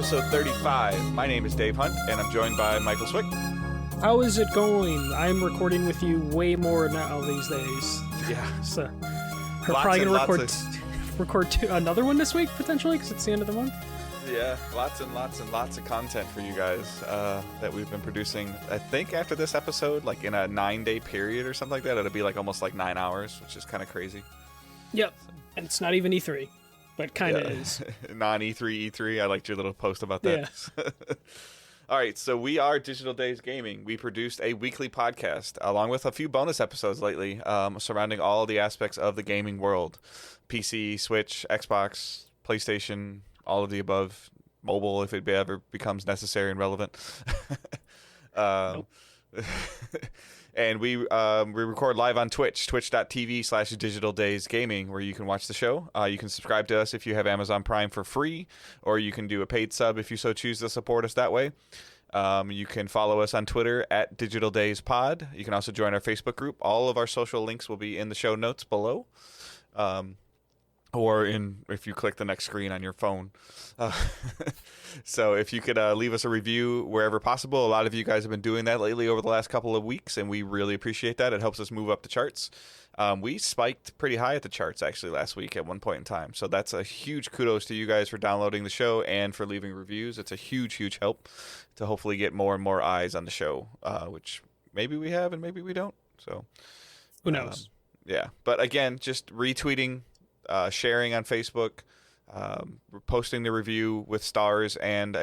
episode 35. My name is Dave Hunt, and I'm joined by Michael Swick. How is it going? I'm recording with you way more now these days. Yeah. So we're probably going to record another one this week, potentially, because it's the end of the month. Yeah, lots and lots of content for you guys that we've been producing. I think after this episode, like in a 9-day period or something like that, it'll be like almost like 9 hours, which is kind of crazy. Yep, and it's not even E3, but kind of is. Non-E3, E3. I liked your little post about that. Yeah. All right, so we are Digital Days Gaming. We produced a weekly podcast along with a few bonus episodes lately surrounding all the aspects of the gaming world. PC, Switch, Xbox, PlayStation, all of the above, mobile if it ever becomes necessary and relevant. Nope. And we record live on Twitch, twitch.tv/digitaldaysgaming, where you can watch the show. You can subscribe to us if you have Amazon Prime for free, or you can do a paid sub if you so choose to support us that way. You can follow us on Twitter at Digital Days Pod. You can also join our Facebook group. All of our social links will be in the show notes below. Or if you click the next screen on your phone. So if you could leave us a review wherever possible. A lot of you guys have been doing that lately over the last couple of weeks, and we really appreciate that. It helps us move up the charts. We spiked pretty high at the charts, actually, last week at one point in time. So that's a huge kudos to you guys for downloading the show and for leaving reviews. It's a huge, huge help to hopefully get more and more eyes on the show, which maybe we have and maybe we don't. So who knows? Yeah. But again, just retweeting, sharing on Facebook, posting the review with stars and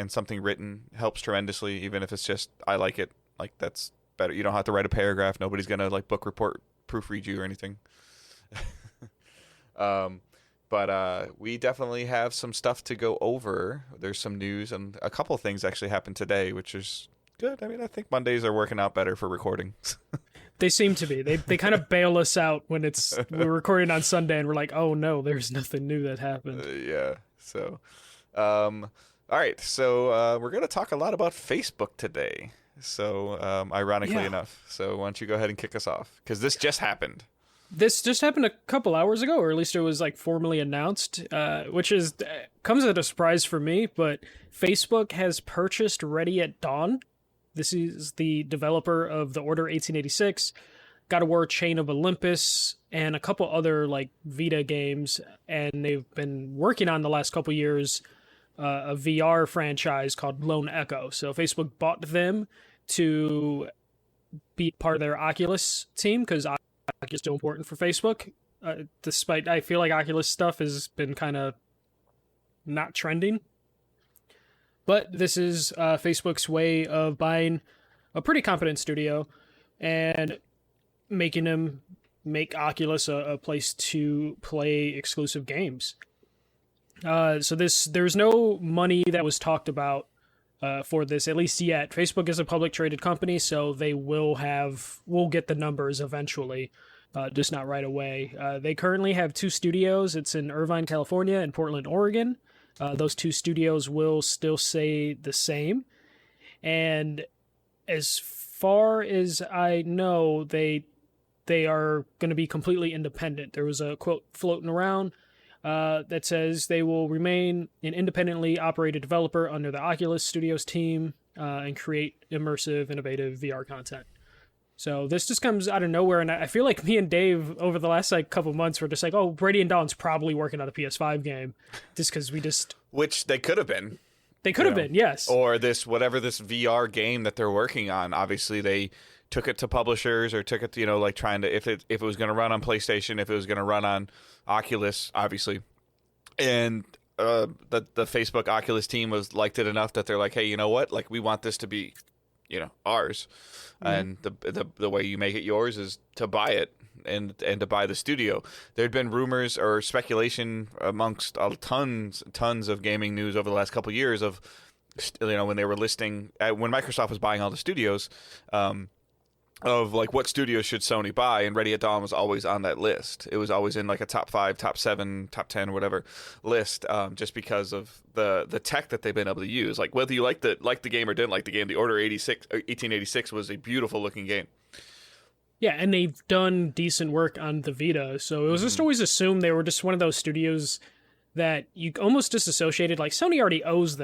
something written helps tremendously. Even if it's just I like it, like that's better. You don't have to write a paragraph. Nobody's gonna like book report proofread you or anything. But we definitely have some stuff to go over. There's some news and a couple of things actually happened today, which is good. I mean, I think Mondays are working out better for recording. They seem to be. They kind of bail us out when we're recording on Sunday and we're like, oh no, there's nothing new that happened. Yeah. So, all right. So we're going to talk a lot about Facebook today. So, ironically enough. So why don't you go ahead and kick us off? Because this just happened. This just happened a couple hours ago, or at least it was like formally announced, which comes as a surprise for me. But Facebook has purchased Ready at Dawn. This is the developer of The Order 1886, God of War Chain of Olympus, and a couple other like Vita games. And they've been working on the last couple years a VR franchise called Lone Echo. So Facebook bought them to be part of their Oculus team because Oculus is still important for Facebook. Despite I feel like Oculus stuff has been kind of not trending. But this is Facebook's way of buying a pretty competent studio and making them make Oculus a place to play exclusive games. So there's no money that was talked about for this, at least yet. Facebook is a public traded company, so they we'll get the numbers eventually, just not right away. They currently have 2 studios. It's in Irvine, California, and Portland, Oregon. Those 2 studios will still stay the same. And as far as I know, they are going to be completely independent. There was a quote floating around that says they will remain an independently operated developer under the Oculus Studios team and create immersive, innovative VR content. So this just comes out of nowhere, and I feel like me and Dave over the last like couple months were just like, oh, Brady and Dawn's probably working on a PS5 game, just because which they could have been. They could have been, yes. Or this VR game that they're working on. Obviously, they took it to publishers or took it to, like trying to if it was going to run on PlayStation, if it was going to run on Oculus, obviously, and the Facebook Oculus team liked it enough that they're like, hey, you know what? Like we want this to be, ours. And the way you make it yours is to buy it and to buy the studio. There'd been rumors or speculation amongst tons of gaming news over the last couple of years of, when they were listing when Microsoft was buying all the studios, of like what studios should Sony buy, and Ready at Dawn was always on that list. It was always in like a top 5, top 7, top 10, whatever list, just because of the tech that they've been able to use. Like whether you liked the game or didn't like the game, the Order 1886 was a beautiful looking game. Yeah, and they've done decent work on the Vita, so it was just always assumed they were just one of those studios that you almost disassociated. Like Sony already owns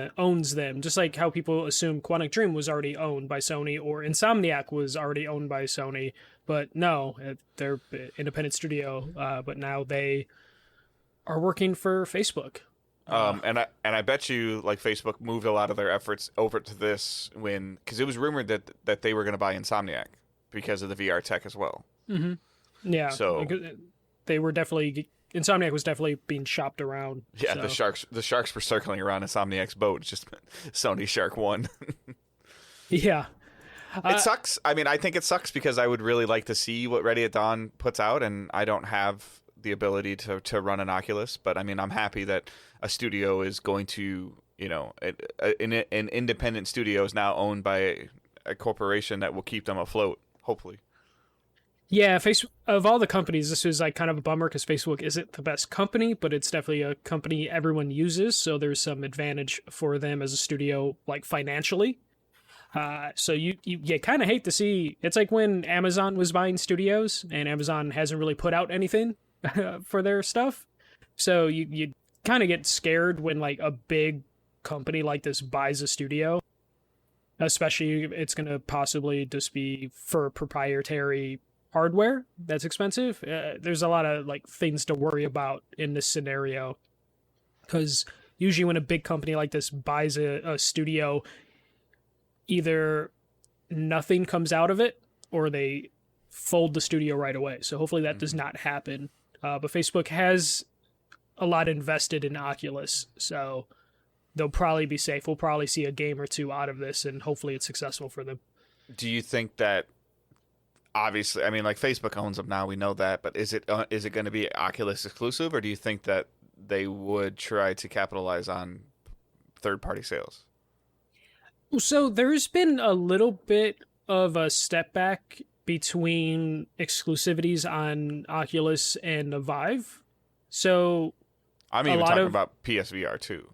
them, just like how people assume Quantic Dream was already owned by Sony or Insomniac was already owned by Sony. But no, they're independent studio. But now they are working for Facebook. And I bet you like Facebook moved a lot of their efforts over to this because it was rumored that they were going to buy Insomniac because of the VR tech as well. Mm-hmm. Yeah. So they were definitely Insomniac was definitely being shopped around. Yeah, so. the sharks were circling around Insomniac's boat. It's just Sony Shark won. Yeah. It sucks. I mean, I think it sucks because I would really like to see what Ready at Dawn puts out, and I don't have the ability to run an Oculus. But I mean, I'm happy that a studio is going to, an independent studio is now owned by a corporation that will keep them afloat, hopefully. Yeah, of all the companies, this was like kind of a bummer because Facebook isn't the best company, but it's definitely a company everyone uses, so there's some advantage for them as a studio, like financially. So you kind of hate to see. It's like when Amazon was buying studios, and Amazon hasn't really put out anything for their stuff. So you kind of get scared when like a big company like this buys a studio, especially if it's going to possibly just be for proprietary hardware that's expensive. There's a lot of like things to worry about in this scenario, because usually when a big company like this buys a studio, either nothing comes out of it or they fold the studio right away. So hopefully that does not happen. But Facebook has a lot invested in Oculus, so they'll probably be safe. We'll probably see a game or two out of this, and hopefully it's successful for them. Do you think that, obviously, I mean, like Facebook owns them now, we know that, but is it going to be Oculus exclusive, or do you think that they would try to capitalize on third-party sales? So there's been a little bit of a step back between exclusivities on Oculus and the Vive. So I'm even talking about PSVR too.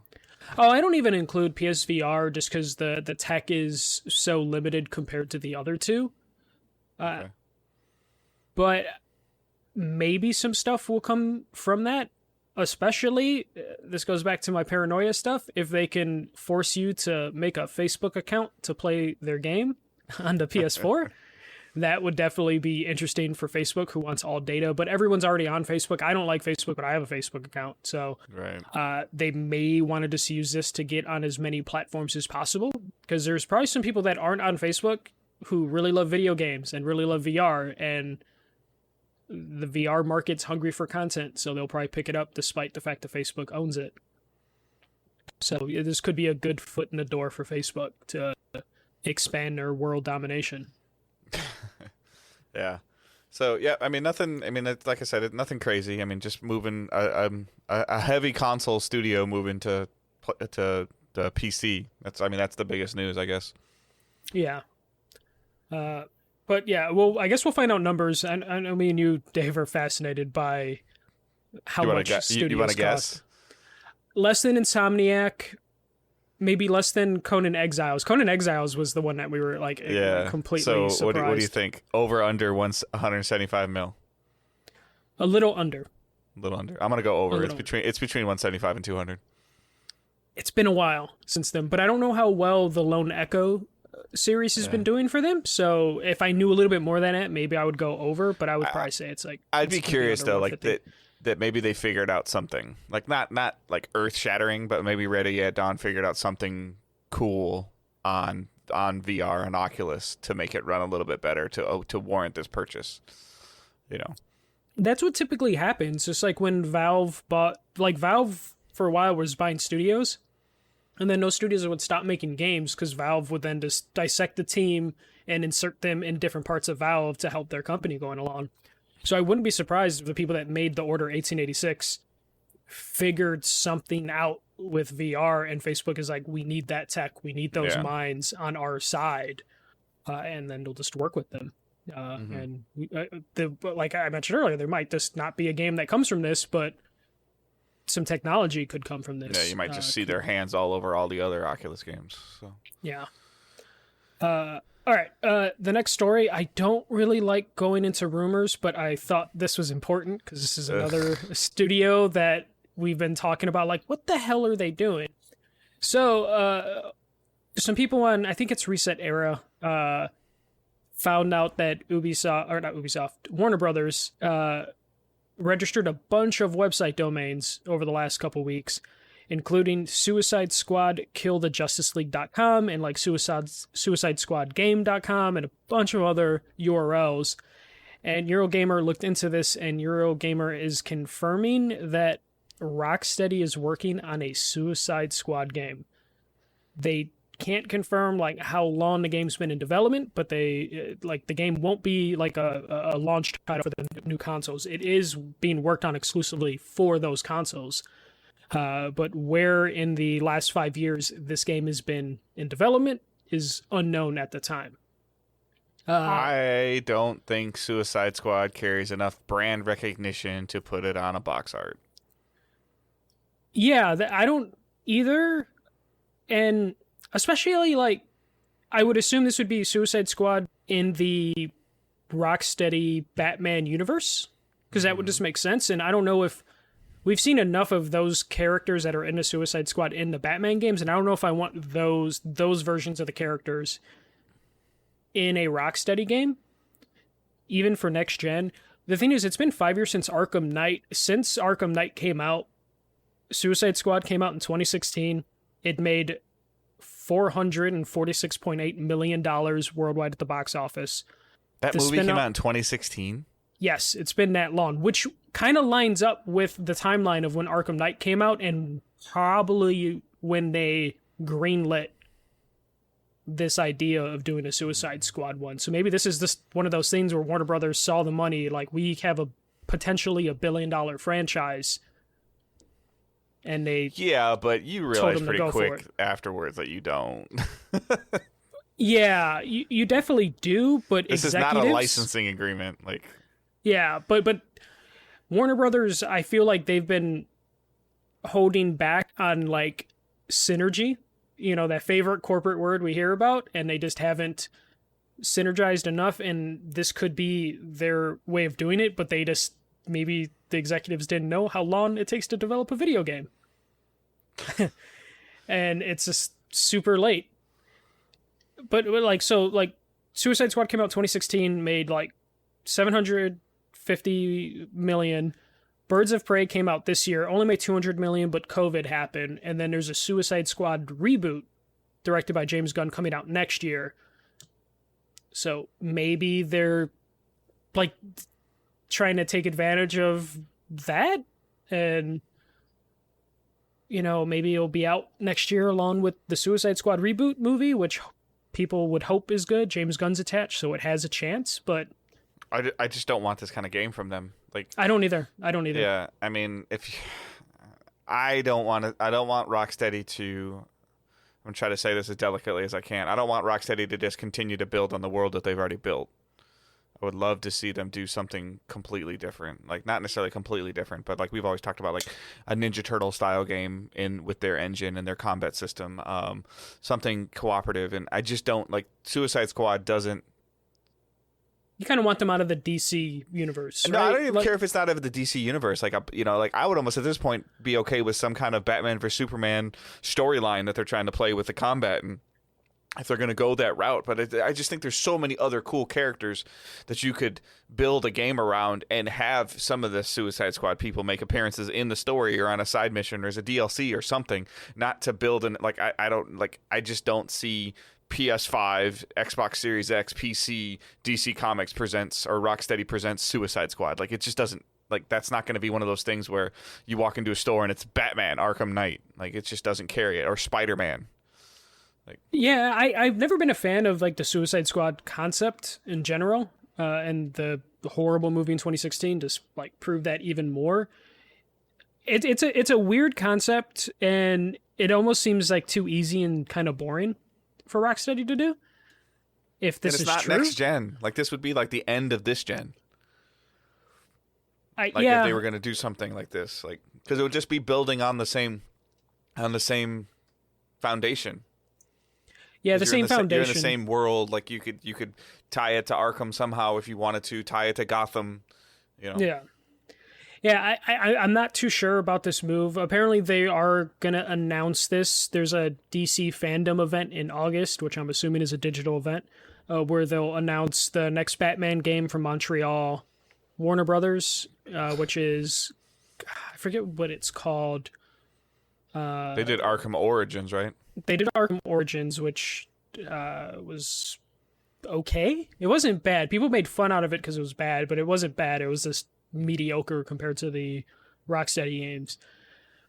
Oh, I don't even include PSVR just because the tech is so limited compared to the other two. Okay. But maybe some stuff will come from that. Especially, this goes back to my paranoia stuff, if they can force you to make a Facebook account to play their game on the PS4, that would definitely be interesting for Facebook, who wants all data. But everyone's already on Facebook. I don't like Facebook, but I have a Facebook account. So they may want to just use this to get on as many platforms as possible, because there's probably some people that aren't on Facebook who really love video games and really love VR, and the VR market's hungry for content, so they'll probably pick it up despite the fact that Facebook owns it. So this could be a good foot in the door for Facebook to expand their world domination. Yeah. So yeah, I mean nothing. I mean, like I said, nothing crazy. I mean, just moving a heavy console studio moving to the PC. That's the biggest news, I guess. Yeah. But yeah, well, I guess we'll find out numbers. I know me and you, Dave, are fascinated by how much studios you want to cost. Guess? Less than Insomniac, maybe less than Conan Exiles. Conan Exiles was the one that we were like completely surprised. So what do you think? Over, under 175 mil? A little under. A little under. I'm gonna go over. It's between 175 and 200. It's been a while since then, but I don't know how well the Lone Echo series has been doing for them. So if I knew a little bit more than that, maybe I would go over, but I would probably say it's like, I'd be curious though, like that maybe they figured out something, like not like earth shattering, but maybe Ready at Dawn figured out something cool on VR and Oculus to make it run a little bit better to warrant this purchase. That's what typically happens. Just like when Valve for a while was buying studios, and then those studios would stop making games because Valve would then just dissect the team and insert them in different parts of Valve to help their company going along. So I wouldn't be surprised if the people that made the Order 1886 figured something out with VR, and Facebook is like, we need that tech, we need those minds on our side, and then they'll just work with them. And like I mentioned earlier, there might just not be a game that comes from this, but some technology could come from this. Yeah, you might just see their hands all over all the other Oculus games. So yeah. All right. The next story, I don't really like going into rumors, but I thought this was important because this is another studio that we've been talking about, like, what the hell are they doing? So, some people on, I think it's Reset Era, found out that Warner Brothers, registered a bunch of website domains over the last couple weeks, including Suicide Squad KillTheJusticeLeague.com and like Suicide Squad Game.com and a bunch of other URLs. And Eurogamer looked into this, and Eurogamer is confirming that Rocksteady is working on a Suicide Squad game. They can't confirm like how long the game's been in development, but they like the game won't be like a launch title for the new consoles. It is being worked on exclusively for those consoles. But where in the last 5 years this game has been in development is unknown at the time. I don't think Suicide Squad carries enough brand recognition to put it on a box art. Yeah, I don't either. And especially, like, I would assume this would be Suicide Squad in the Rocksteady Batman universe, because that would just make sense. And I don't know if we've seen enough of those characters that are in the Suicide Squad in the Batman games, and I don't know if I want those versions of the characters in a Rocksteady game, even for next gen. The thing is, it's been 5 years since Arkham Knight. Since Arkham Knight came out, Suicide Squad came out in 2016. It made $446.8 million worldwide at the box office. That movie came out in 2016? Yes, it's been that long, which kind of lines up with the timeline of when Arkham Knight came out and probably when they greenlit this idea of doing a Suicide Squad one. So maybe this is just one of those things where Warner Brothers saw the money, like, we have a potentially $1 billion franchise, and they but you realize pretty quick afterwards that you don't. Yeah, you definitely do, but this is not a licensing agreement. Like, yeah, but Warner Brothers, I feel like they've been holding back on like synergy, you know, that favorite corporate word we hear about, and they just haven't synergized enough, and this could be their way of doing it, but they just, maybe the executives didn't know how long it takes to develop a video game. And it's just super late. But like, so like Suicide Squad came out 2016, made like 750 million. Birds of Prey came out this year, only made 200 million, but COVID happened. And then there's a Suicide Squad reboot directed by James Gunn coming out next year. So maybe they're like trying to take advantage of that, and you know, maybe it'll be out next year along with the Suicide Squad reboot movie, which people would hope is good. James Gunn's attached, so it has a chance, but I just don't want this kind of game from them. Like, I don't either. Yeah, I mean, I don't want Rocksteady to, I'm going to try to say this as delicately as I can. I don't want Rocksteady to just continue to build on the world that they've already built. I would love to see them do something completely different. Like, not necessarily completely different, but like we've always talked about, like a Ninja Turtle style game with their engine and their combat system, something cooperative. And I just don't, like, Suicide Squad doesn't. You kind of want them out of the DC universe, right? No, I don't even care if it's not out of the DC universe. Like, you know, like I would almost at this point be okay with some kind of Batman vs Superman storyline that they're trying to play with the combat, and if they're going to go that route. But I just think there's so many other cool characters that you could build a game around and have some of the Suicide Squad people make appearances in the story or on a side mission or as a DLC or something. Not to build an, like, I just don't see PS5, Xbox Series X, PC, DC Comics presents, or Rocksteady presents Suicide Squad. Like, it just doesn't, like, that's not going to be one of those things where you walk into a store and it's Batman, Arkham Knight. Like, it just doesn't carry it. Or Spider-Man. Like, yeah, I've never been a fan of like the Suicide Squad concept in general, and the horrible movie in 2016 just like proved that even more. It's a weird concept, and it almost seems like too easy and kind of boring for Rocksteady to do. If this is true, it's not next gen. Like, this would be like the end of this gen. If they were going to do something like this, like, because it would just be building on the same foundation. Yeah, the same foundation. You're in the same world. Like, you could tie it to Arkham somehow if you wanted to. Tie it to Gotham. You know. Yeah. Yeah, I'm not too sure about this move. Apparently, they are going to announce this. There's a DC fandom event in August, which I'm assuming is a digital event, where they'll announce the next Batman game from Montreal, Warner Brothers, which is, I forget what it's called. They did Arkham Origins, right? They did Arkham Origins, which was okay. It wasn't bad. People made fun out of it because it was bad, but it wasn't bad. It was just mediocre compared to the Rocksteady games.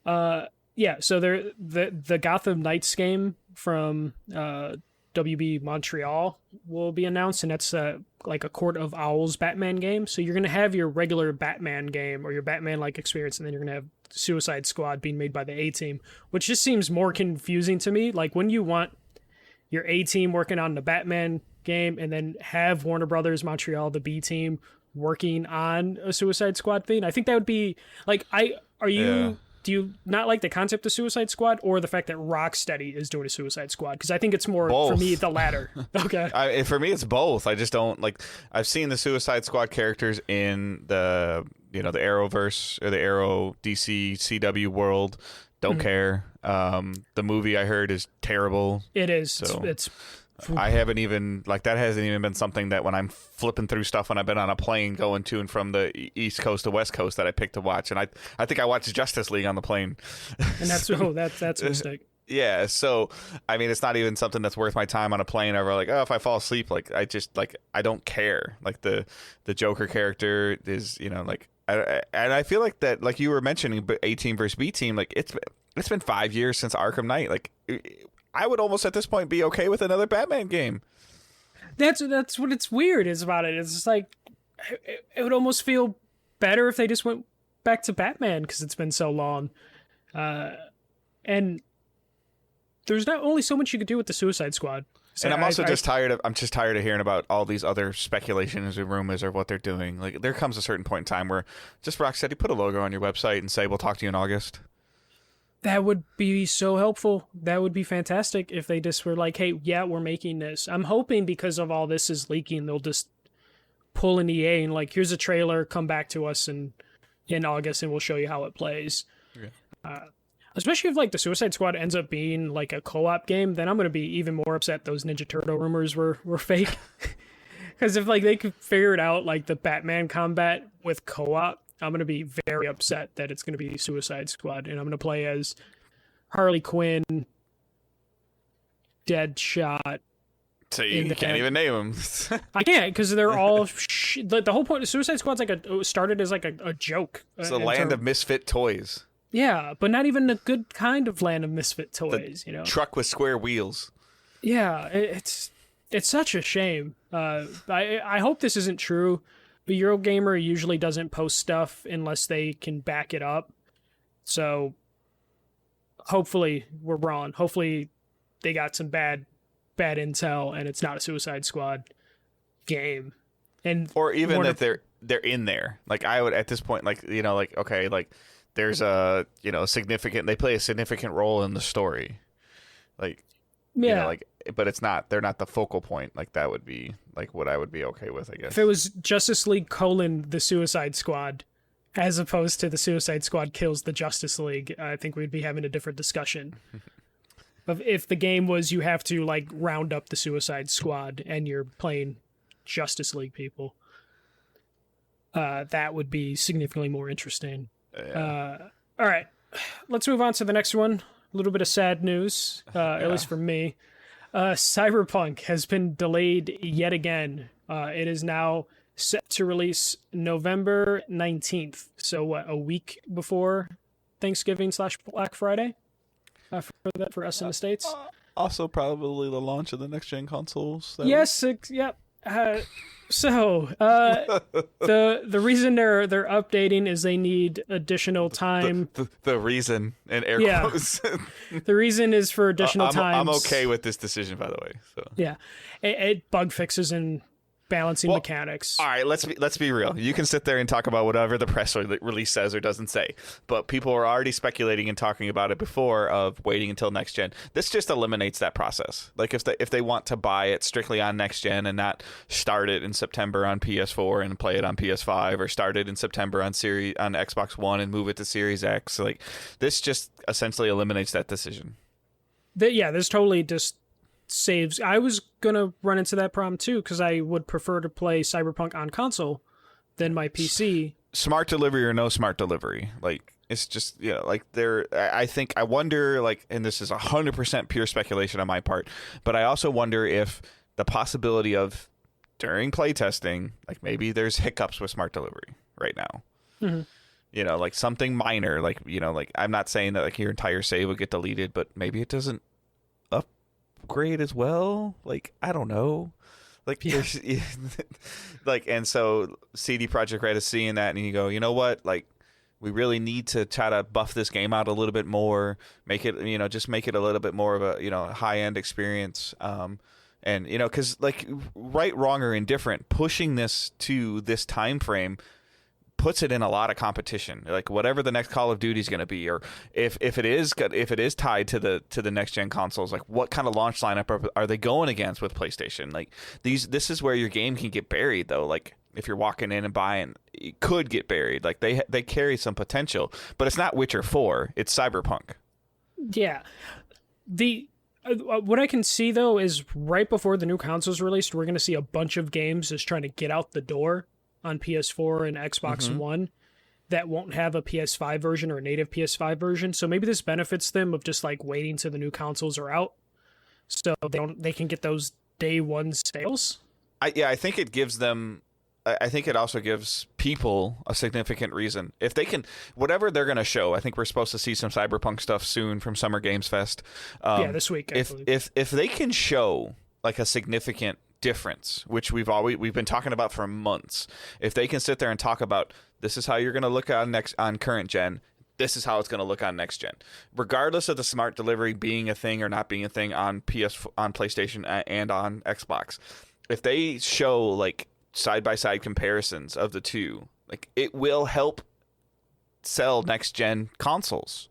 Yeah, so the Gotham Knights game from WB Montreal will be announced, and that's like a Court of Owls Batman game. So you're going to have your regular Batman game or your Batman-like experience, and then you're going to have Suicide Squad being made by the A-Team, which just seems more confusing to me. Like, when you want your A-Team working on the Batman game and then have Warner Brothers Montreal, the B-Team, working on a Suicide Squad thing, I think that would be like, do you not like the concept of Suicide Squad or the fact that Rocksteady is doing a Suicide Squad? Because I think it's more, both. for me, the latter. Okay. For me, it's both. I just don't like. I've seen the Suicide Squad characters in the the Arrowverse or the Arrow DC CW world. Don't care. The movie I heard is terrible. It is. So It's I haven't even that hasn't even been something that when I'm flipping through stuff when I've been on a plane going to and from the East Coast to West Coast that I picked to watch, and I think I watched Justice League on the plane. And that's that's a mistake. Yeah, so I mean, it's not even something that's worth my time on a plane. Ever like, oh, if I fall asleep, I don't care. Like the Joker character is, and I feel like that, like you were mentioning, but A team versus B team, like it's been 5 years since Arkham Knight. Like, I would almost at this point be okay with another Batman game. That's what it's weird is about it. It's just like it would almost feel better if they just went back to Batman because it's been so long, and there's not only so much you could do with the Suicide Squad. So and I'm also just tired of hearing about all these other speculations and rumors of what they're doing. Like, there comes a certain point in time where just Rocksteady, put a logo on your website and say, we'll talk to you in August. That would be so helpful. That would be fantastic if they just were like, hey, yeah, we're making this. I'm hoping because of all this is leaking, they'll just pull an EA and like, here's a trailer, come back to us in August and we'll show you how it plays. Yeah. Especially if like the Suicide Squad ends up being like a co-op game, then I'm going to be even more upset those Ninja Turtle rumors were fake. Because if like they could figure it out, like the Batman combat with co-op, I'm going to be very upset that it's going to be Suicide Squad, and I'm going to play as Harley Quinn, Deadshot. So you can't even name them. I can't, because they're all... the whole point of Suicide Squad's started as like a joke. It's a land of misfit toys. Yeah, but not even a good kind of land of misfit toys, Truck with square wheels. Yeah, it's such a shame. I hope this isn't true. But Eurogamer usually doesn't post stuff unless they can back it up. So hopefully we're wrong. Hopefully they got some bad intel and it's not a Suicide Squad game. Or even that they're in there. Like, I would at this point, okay, like there's a significant, they play a significant role in the story. Like, yeah. But it's not, they're not the focal point. Like, that would be like what I would be okay with, I guess. If it was Justice League : the Suicide Squad, as opposed to the Suicide Squad kills the Justice League, I think we'd be having a different discussion. If the game was you have to like round up the Suicide Squad and you're playing Justice League people, that would be significantly more interesting. Yeah. All right, let's move on to the next one. A little bit of sad news, at least for me. Cyberpunk has been delayed yet again. It is now set to release November 19th. So what, a week before Thanksgiving / Black Friday? For us in the States. Also probably the launch of the next gen consoles. Yes, yep. So the reason they're updating is they need additional time. The reason, in air quotes. The reason is for additional time. I'm okay with this decision, by the way. So yeah, it bug fixes and balancing mechanics. All right, let's be real. You can sit there and talk about whatever the press release says or doesn't say, but people were already speculating and talking about it before of waiting until next gen. This just eliminates that process. Like if they want to buy it strictly on next gen and not start it in September on PS4 and play it on PS5, or start it in September on Xbox One and move it to Series X, like this just essentially eliminates that decision. This totally just saves. I was gonna run into that problem too, because I would prefer to play Cyberpunk on console than my PC. Smart delivery or no smart delivery, like it's just, like I wonder, like, and this is 100% pure speculation on my part, but I also wonder if the possibility of during playtesting, like maybe there's hiccups with smart delivery right now. Mm-hmm. Like something minor, like like I'm not saying that like your entire save would get deleted, but maybe it doesn't upgrade as well. Like I don't know, like like, and so CD Projekt Red is seeing that, and you go, you know what, like we really need to try to buff this game out a little bit more, make it just make it a little bit more of a high end experience. And because like right, wrong, or indifferent, pushing this to this time frame puts it in a lot of competition, like whatever the next Call of Duty is going to be, or if it is tied to the next gen consoles, like what kind of launch lineup are they going against with PlayStation? Like this is where your game can get buried, though. Like if you're walking in and buying, it could get buried. Like they carry some potential, but it's not Witcher 4, it's Cyberpunk. Yeah, what I can see though is right before the new console's released, we're going to see a bunch of games just trying to get out the door on PS4 and Xbox One that won't have a PS5 version or a native PS5 version. So maybe this benefits them of just like waiting till the new consoles are out, so they can get those day one sales. I think it gives them. I think it also gives people a significant reason. If they can, whatever they're going to show, I think we're supposed to see some Cyberpunk stuff soon from Summer Games Fest. This week. If they can show like a significant difference, which we've been talking about for months, if they can sit there and talk about this is how you're going to look on current gen, this is how it's going to look on next gen, regardless of the smart delivery being a thing or not being a thing on PlayStation and on Xbox. If they show like side-by-side comparisons of the two, like it will help sell next-gen consoles.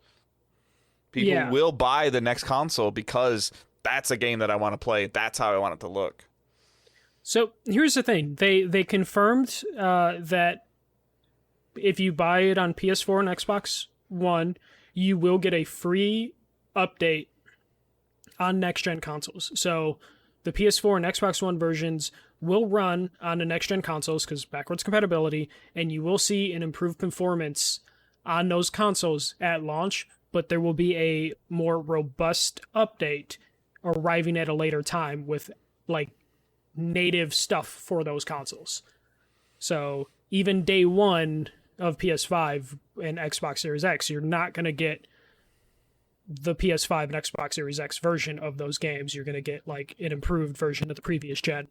People will buy the next console because that's a game that I want to play. That's how I want it to look. So here's the thing. They confirmed that if you buy it on PS4 and Xbox One, you will get a free update on next-gen consoles. So the PS4 and Xbox One versions will run on the next-gen consoles because backwards compatibility, and you will see an improved performance on those consoles at launch, but there will be a more robust update arriving at a later time with like native stuff for those consoles. So even day one of PS5 and Xbox Series X, you're not going to get the PS5 and Xbox Series X version of those games. You're going to get like an improved version of the previous gen.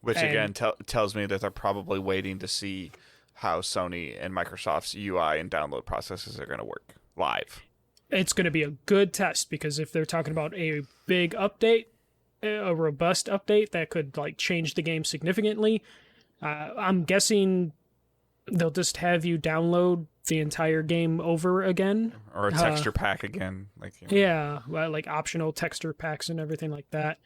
Which again tells me that they're probably waiting to see how Sony and Microsoft's UI and download processes are going to work live. It's going to be a good test, because if they're talking about a big update, a robust update that could like change the game significantly, I'm guessing they'll just have you download the entire game over again, or a texture pack again, like like optional texture packs and everything like that.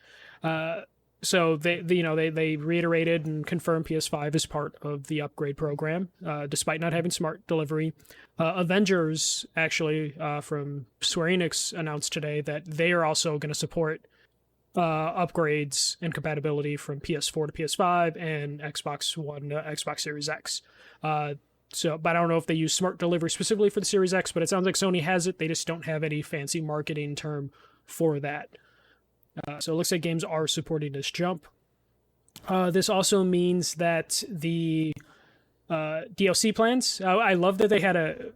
So they reiterated and confirmed PS5 is part of the upgrade program, despite not having smart delivery. Avengers, actually, from Square Enix, announced today that they are also going to support upgrades and compatibility from PS4 to PS5 and Xbox One to Xbox Series X. But I don't know if they use smart delivery specifically for the Series X, but it sounds like Sony has it. They just don't have any fancy marketing term for that. So it looks like games are supporting this jump. This also means that the DLC plans, I love that they had to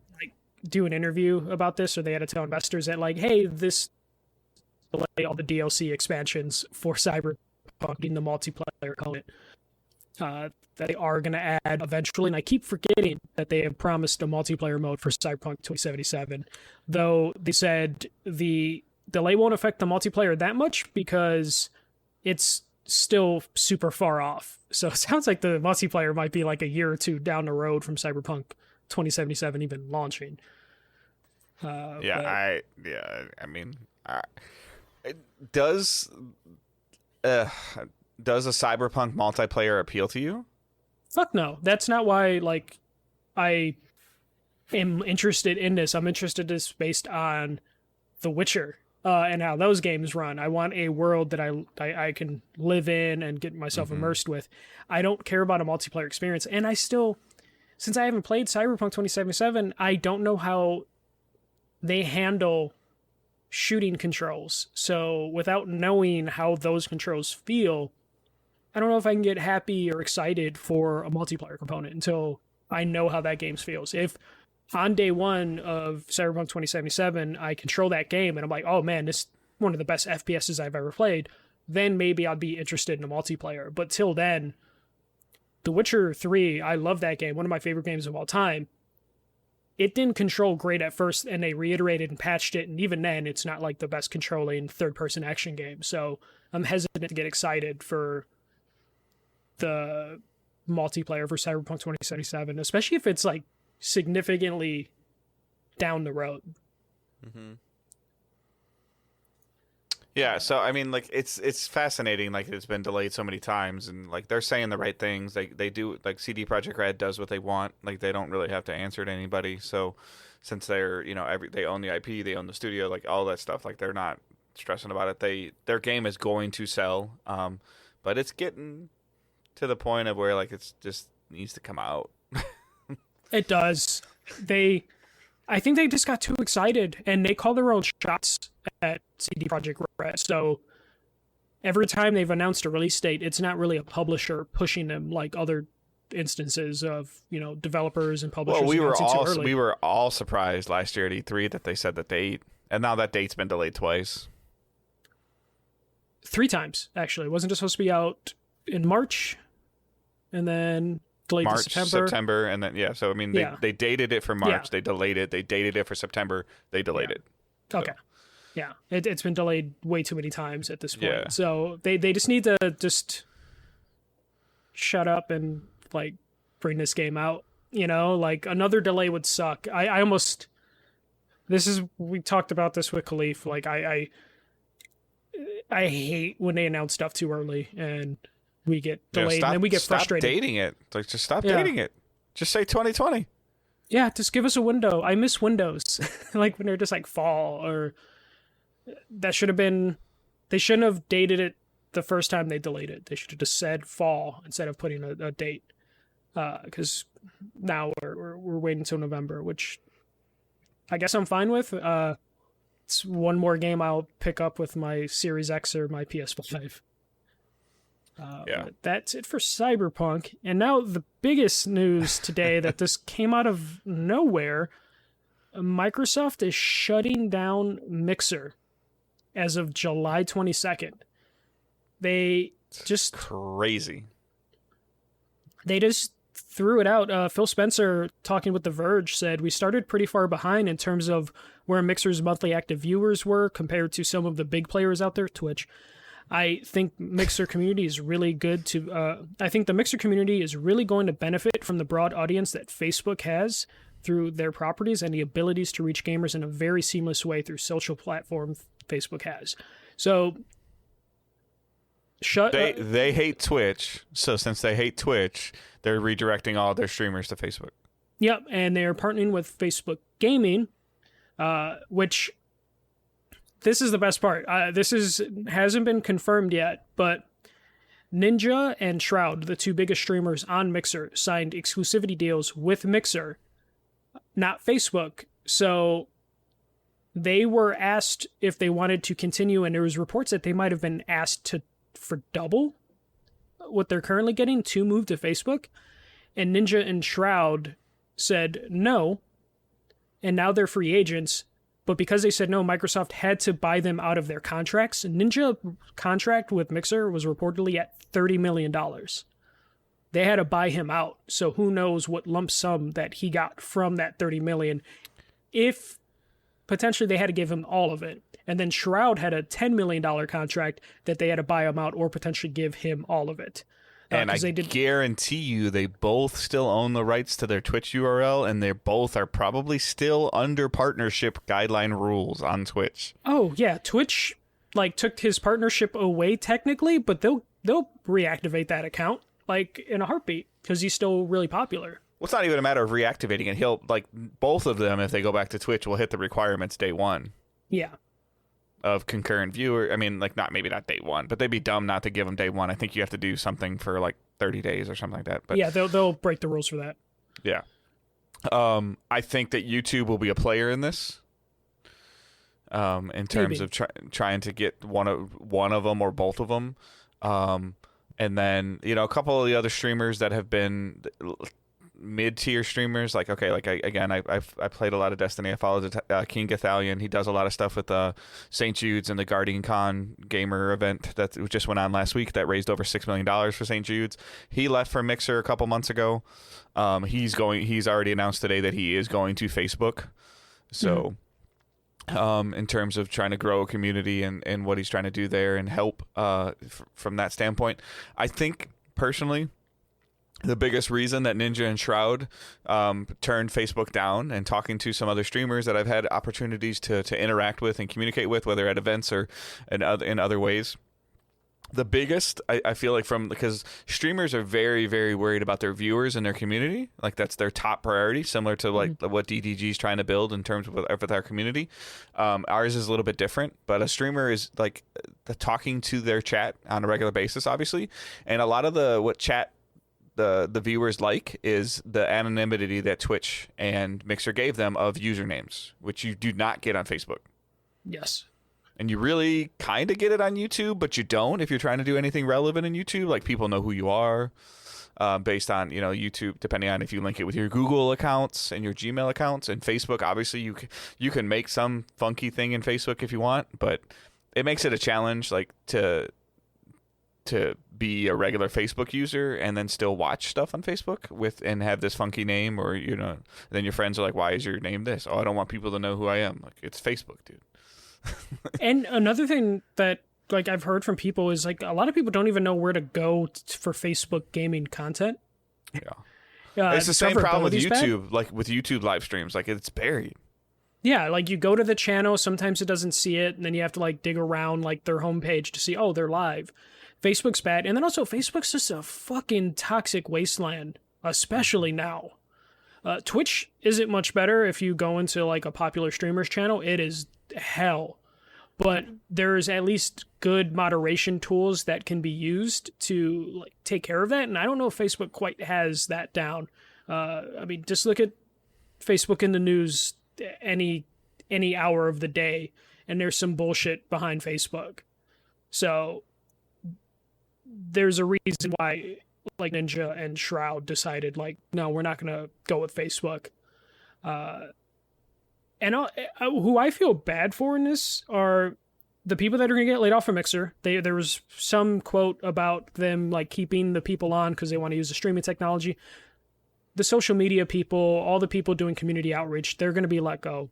do an interview about this, or they had to tell investors that hey, this delay all the DLC expansions for Cyberpunk in the multiplayer component that they are going to add eventually. And I keep forgetting that they have promised a multiplayer mode for Cyberpunk 2077, though they said the delay won't affect the multiplayer that much because it's still super far off. So it sounds like the multiplayer might be like a year or two down the road from Cyberpunk 2077 even launching. I mean, does a Cyberpunk multiplayer appeal to you? Fuck no. That's not why, like, I am interested in this. I'm interested in this based on The Witcher and how those games run. I want a world that I can live in and get myself immersed with. I don't care about a multiplayer experience. And I still, since I haven't played Cyberpunk 2077, I don't know how they handle shooting controls. So without knowing how those controls feel, I don't know if I can get happy or excited for a multiplayer component until I know how that game feels. If on day one of Cyberpunk 2077, I control that game and I'm like, oh man, this is one of the best FPSs I've ever played, then maybe I'd be interested in a multiplayer. But till then, The Witcher 3, I love that game, one of my favorite games of all time. It didn't control great at first, and they reiterated and patched it, and even then, it's not like the best controlling third-person action game. So I'm hesitant to get excited for the multiplayer for Cyberpunk 2077, especially if it's like significantly down the road. Yeah, so I mean, like it's fascinating. Like it's been delayed so many times, and like they're saying the right things. They do, like CD Projekt Red does what they want. Like they don't really have to answer to anybody. So since they're they own the IP, they own the studio, like all that stuff. Like they're not stressing about it. Their game is going to sell, but it's getting to the point of where like it's just needs to come out. It does. I think they just got too excited, and they call their own shots at CD Projekt Red. So every time they've announced a release date, it's not really a publisher pushing them like other instances of developers and publishers. Well, we were all surprised last year at E3 that they said the date, and now that date's been delayed twice. 3 times actually. Wasn't it supposed to be out in March, and then delayed March, to September, and then so I mean they dated it for March, they delayed it. They dated it for September, they delayed it. So. Okay, yeah, it's been delayed way too many times at this point. Yeah. So they just need to just shut up and like bring this game out. Like another delay would suck. I almost we talked about this with Khalif. Like I hate when they announce stuff too early and we get delayed, and then we get frustrated. Stop dating it. Like, just stop dating it. Just say 2020. Yeah, just give us a window. I miss windows. Like when they're just like fall, or that should have been. They shouldn't have dated it the first time they delayed it. They should have just said fall instead of putting a date. Because now we're waiting until November, which I guess I'm fine with. It's one more game I'll pick up with my Series X or my PS5. But that's it for Cyberpunk. And now the biggest news today that this came out of nowhere. Microsoft is shutting down Mixer as of July 22nd. Crazy. They just threw it out. Phil Spencer, talking with The Verge, said, "We started pretty far behind in terms of where Mixer's monthly active viewers were compared to some of the big players out there, Twitch. I think Mixer community is really good to. I think the Mixer community is really going to benefit from the broad audience that Facebook has through their properties and the abilities to reach gamers in a very seamless way through social platform Facebook has." So, they hate Twitch. So since they hate Twitch, they're redirecting all their streamers to Facebook. Yep, and they're partnering with Facebook Gaming, which. This is the best part. Hasn't been confirmed yet, but Ninja and Shroud, the 2 biggest streamers on Mixer, signed exclusivity deals with Mixer, not Facebook. So they were asked if they wanted to continue, and there was reports that they might have been asked for double what they're currently getting to move to Facebook. And Ninja and Shroud said no, and now they're free agents. But because they said no, Microsoft had to buy them out of their contracts. Ninja contract with Mixer was reportedly at $30 million. They had to buy him out. So who knows what lump sum that he got from that $30 million, if potentially they had to give him all of it. And then Shroud had a $10 million contract that they had to buy him out or potentially give him all of it. And I guarantee you they both still own the rights to their Twitch URL, and they both are probably still under partnership guideline rules on Twitch. Oh, yeah. Twitch like took his partnership away technically, but they'll reactivate that account like in a heartbeat because he's still really popular. Well, it's not even a matter of reactivating it. He'll, like, both of them, if they go back to Twitch, will hit the requirements day one. Yeah. Of concurrent viewer. I mean, like, maybe not day one, but they'd be dumb not to give them day one. I think you have to do something for like 30 days or something like that. But yeah, they'll break the rules for that. Yeah. I think that YouTube will be a player in this. In terms of trying to get one of them or both of them. And then, you know, a couple of the other streamers that have been mid-tier streamers, like, okay, like, I played a lot of Destiny. I followed King Gathalion. He does a lot of stuff with St. Jude's and the Guardian Con gamer event that just went on last week that raised over $6 million for St. Jude's. He left for Mixer a couple months ago. He's already announced today that he is going to Facebook. So in terms of trying to grow a community and what he's trying to do there and help from that standpoint, I think personally the biggest reason that Ninja and Shroud turned Facebook down, and talking to some other streamers that I've had opportunities to interact with and communicate with, whether at events or in other ways, the biggest, I feel like, because streamers are very, very worried about their viewers and their community. Like, that's their top priority, similar to like what DDG is trying to build in terms of with our community. Ours is a little bit different, but a streamer is like talking to their chat on a regular basis, obviously. And a lot of what chat the viewers like is the anonymity that Twitch and Mixer gave them of usernames, which you do not get on Facebook. Yes. And you really kind of get it on YouTube, but you don't if you're trying to do anything relevant in YouTube. Like, people know who you are based on, you know, YouTube, depending on if you link it with your Google accounts and your Gmail accounts. And Facebook, obviously, you can make some funky thing in Facebook if you want, but it makes it a challenge, like, to be a regular Facebook user and then still watch stuff on Facebook and have this funky name, or, you know, then your friends are like, why is your name this? Oh, I don't want people to know who I am. Like, it's Facebook, dude. And another thing that, like, I've heard from people is, like, a lot of people don't even know where to go for Facebook gaming content. Yeah. It's the same problem with YouTube, like with YouTube live streams. Like, it's buried. Yeah, like, you go to the channel, sometimes it doesn't see it, and then you have to, like, dig around, like, their homepage to see, oh, they're live. Facebook's bad. And then also, Facebook's just a fucking toxic wasteland, especially now. Twitch isn't much better if you go into, like, a popular streamer's channel. It is hell. But there's at least good moderation tools that can be used to, like, take care of that. And I don't know if Facebook quite has that down. I mean, just look at Facebook in the news any hour of the day, and there's some bullshit behind Facebook. So there's a reason why, like, Ninja and Shroud decided, like, no, we're not going to go with Facebook. And who I feel bad for in this are the people that are going to get laid off from Mixer. There was some quote about them, like, keeping the people on because they want to use the streaming technology. The social media people, all the people doing community outreach, they're going to be let go.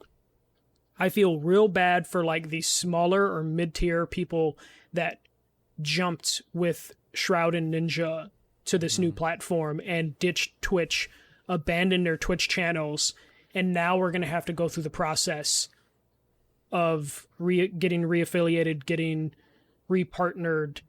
I feel real bad for, like, the smaller or mid-tier people that jumped with Shroud and Ninja to this new platform and ditched Twitch, abandoned their Twitch channels, and now we're going to have to go through the process of getting reaffiliated, getting repartnered,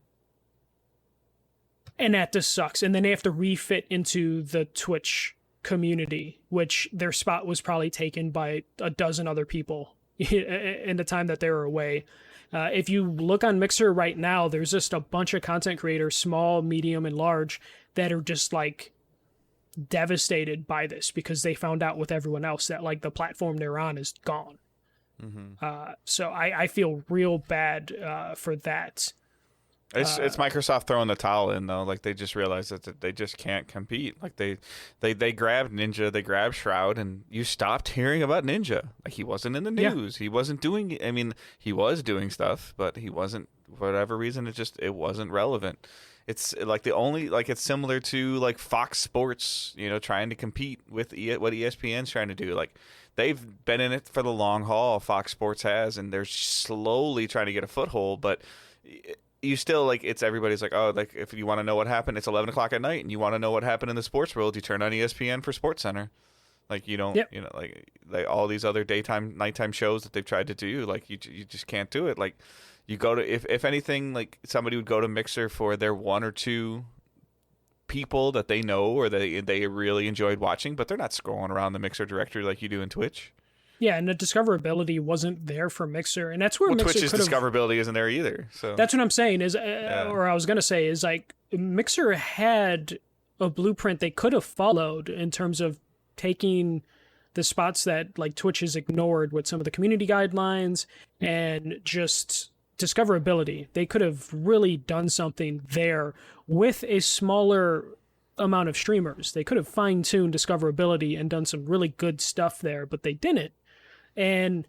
and that just sucks. And then they have to refit into the Twitch community, which their spot was probably taken by a dozen other people in the time that they were away. If you look on Mixer right now, there's just a bunch of content creators, small, medium, and large, that are just, like, devastated by this because they found out with everyone else that, like, the platform they're on is gone. So I feel real bad for that. It's Microsoft throwing the towel in, though. Like, they just realized that they just can't compete. Like, they grabbed Ninja, they grabbed Shroud, and you stopped hearing about Ninja. Like, he wasn't in the news. Yeah. He wasn't doing. I mean, he was doing stuff, but he wasn't. For whatever reason, it wasn't relevant. It's like the only like it's similar to like Fox Sports, trying to compete with what ESPN's trying to do. Like they've been in it for the long haul. Fox Sports has, and they're slowly trying to get a foothold. But you still like it's everybody's like, oh, like if you want to know what happened, it's 11 o'clock at night, and you want to know what happened in the sports world, you turn on ESPN for Sports Center. Like you don't, Yep. like all these other nighttime shows that they've tried to do. Like you just can't do it. Like. You go to if anything, like somebody would go to Mixer for their one or two people that they know or they really enjoyed watching, but they're not scrolling around the Mixer directory like you do in Twitch. Yeah, and the discoverability wasn't there for Mixer, and that's where Mixer Twitch's discoverability isn't there either. So that's what I'm saying is, or I was gonna say is like Mixer had a blueprint they could have followed in terms of taking the spots that like Twitch has ignored with some of the community guidelines and just discoverability. They could have really done something there with a smaller amount of streamers. They could have fine-tuned discoverability and done some really good stuff there, but they didn't. And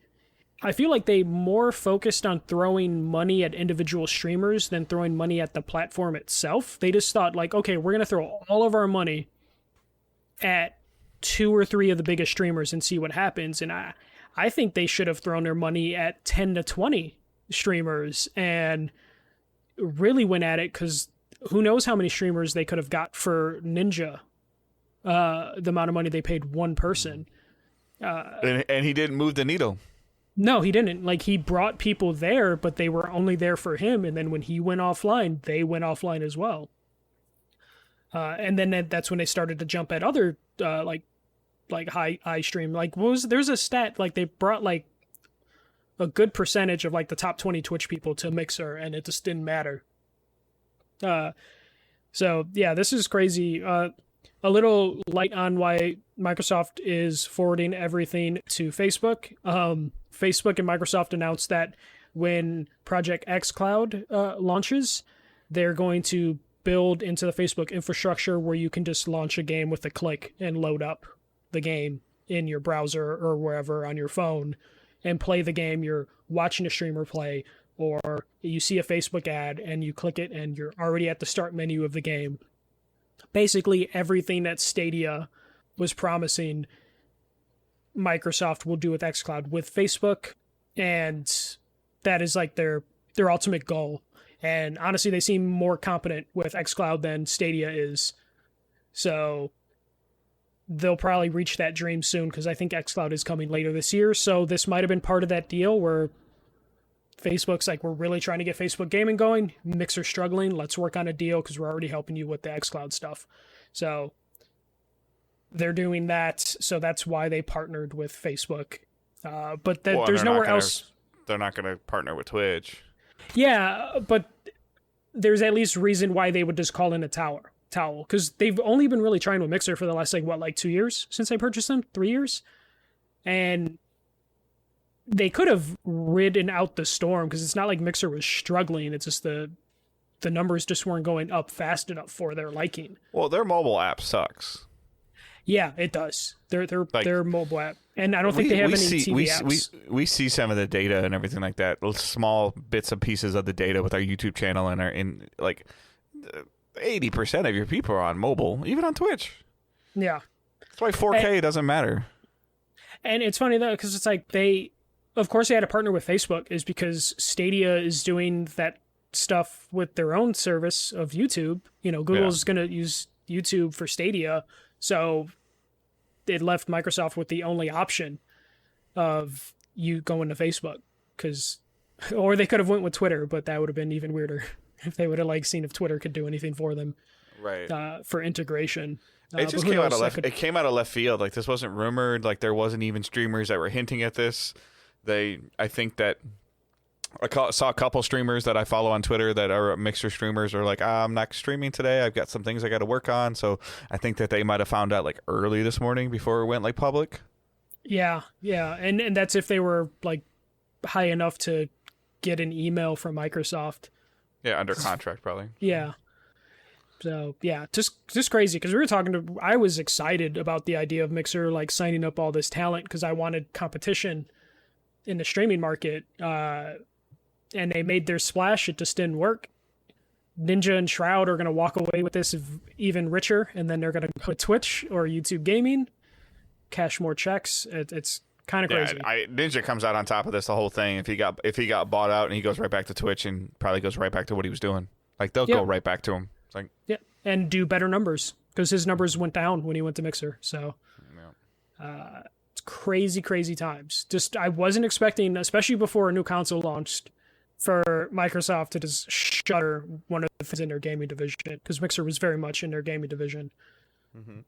I feel like they more focused on throwing money at individual streamers than throwing money at the platform itself. They just thought like, okay, we're going to throw all of our money at 2 or 3 of the biggest streamers and see what happens. And I think they should have thrown their money at 10 to 20 streamers and really went at it, because who knows how many streamers they could have got for Ninja, the amount of money they paid one person. And he didn't move the needle. No, he didn't. Like, he brought people there, but they were only there for him, and then when he went offline, they went offline as well. And then that's when they started to jump at other like high stream. Like, there's a stat, like they brought like a good percentage of like the top 20 Twitch people to Mixer, and it just didn't matter. So yeah, this is crazy. A little light on why Microsoft is forwarding everything to Facebook. Facebook and Microsoft announced that when Project xCloud launches, they're going to build into the Facebook infrastructure where you can just launch a game with a click and load up the game in your browser or wherever on your phone and play the game you're watching a streamer play, or you see a Facebook ad and you click it and you're already at the start menu of the game. Basically everything that Stadia was promising Microsoft will do with xCloud with Facebook, and that is like their ultimate goal. And honestly, they seem more competent with xCloud than Stadia is. So they'll probably reach that dream soon, because I think xCloud is coming later this year. So this might have been part of that deal where Facebook's like, we're really trying to get Facebook gaming going. Mixer's struggling. Let's work on a deal because we're already helping you with the xCloud stuff. So they're doing that. So that's why they partnered with Facebook. But there's nowhere else. They're not going to partner with Twitch. Yeah, but there's at least reason why they would just call in a towel, because they've only been really trying with Mixer for the last 2 years since I purchased them, 3 years, and they could have ridden out the storm, because it's not like Mixer was struggling. It's just the numbers just weren't going up fast enough for their liking. Well, their mobile app sucks. Yeah, it does. Their mobile app, and I don't think they have any TV apps. We see some of the data and everything like that. Little small bits and pieces of the data with our YouTube channel and in like 80% of your people are on mobile, even on Twitch. Yeah, that's why 4K doesn't matter. And it's funny though, because it's like of course they had to partner with Facebook, is because Stadia is doing that stuff with their own service of YouTube. Google's going to use YouTube for Stadia. So it left Microsoft with the only option of you going to Facebook, or they could have went with Twitter, but that would have been even weirder if they would have seen if Twitter could do anything for them, right? For integration. It just came out of left. It came out of left field. Like, this wasn't rumored. Like, there wasn't even streamers that were hinting at this. I think that I saw a couple streamers that I follow on Twitter that are Mixer streamers are like, I'm not streaming today. I've got some things I got to work on. So I think that they might have found out early this morning before it went public. Yeah. And that's if they were high enough to get an email from Microsoft. Yeah, under contract probably. Yeah. So yeah, just crazy, because I was excited about the idea of Mixer signing up all this talent, because I wanted competition in the streaming market. And they made their splash. It just didn't work. Ninja and Shroud are going to walk away with this even richer, and then they're going to go to Twitch or YouTube Gaming, cash more checks. It's kind of crazy. Ninja comes out on top of this, the whole thing. If he got bought out, and he goes right back to Twitch and probably goes right back to what he was doing. Like they'll go right back to him. It's like and do better numbers because his numbers went down when he went to Mixer. So it's crazy times. Just I wasn't expecting, especially before a new console launched, for Microsoft to just shutter one of the things in their gaming division, because Mixer was very much in their gaming division.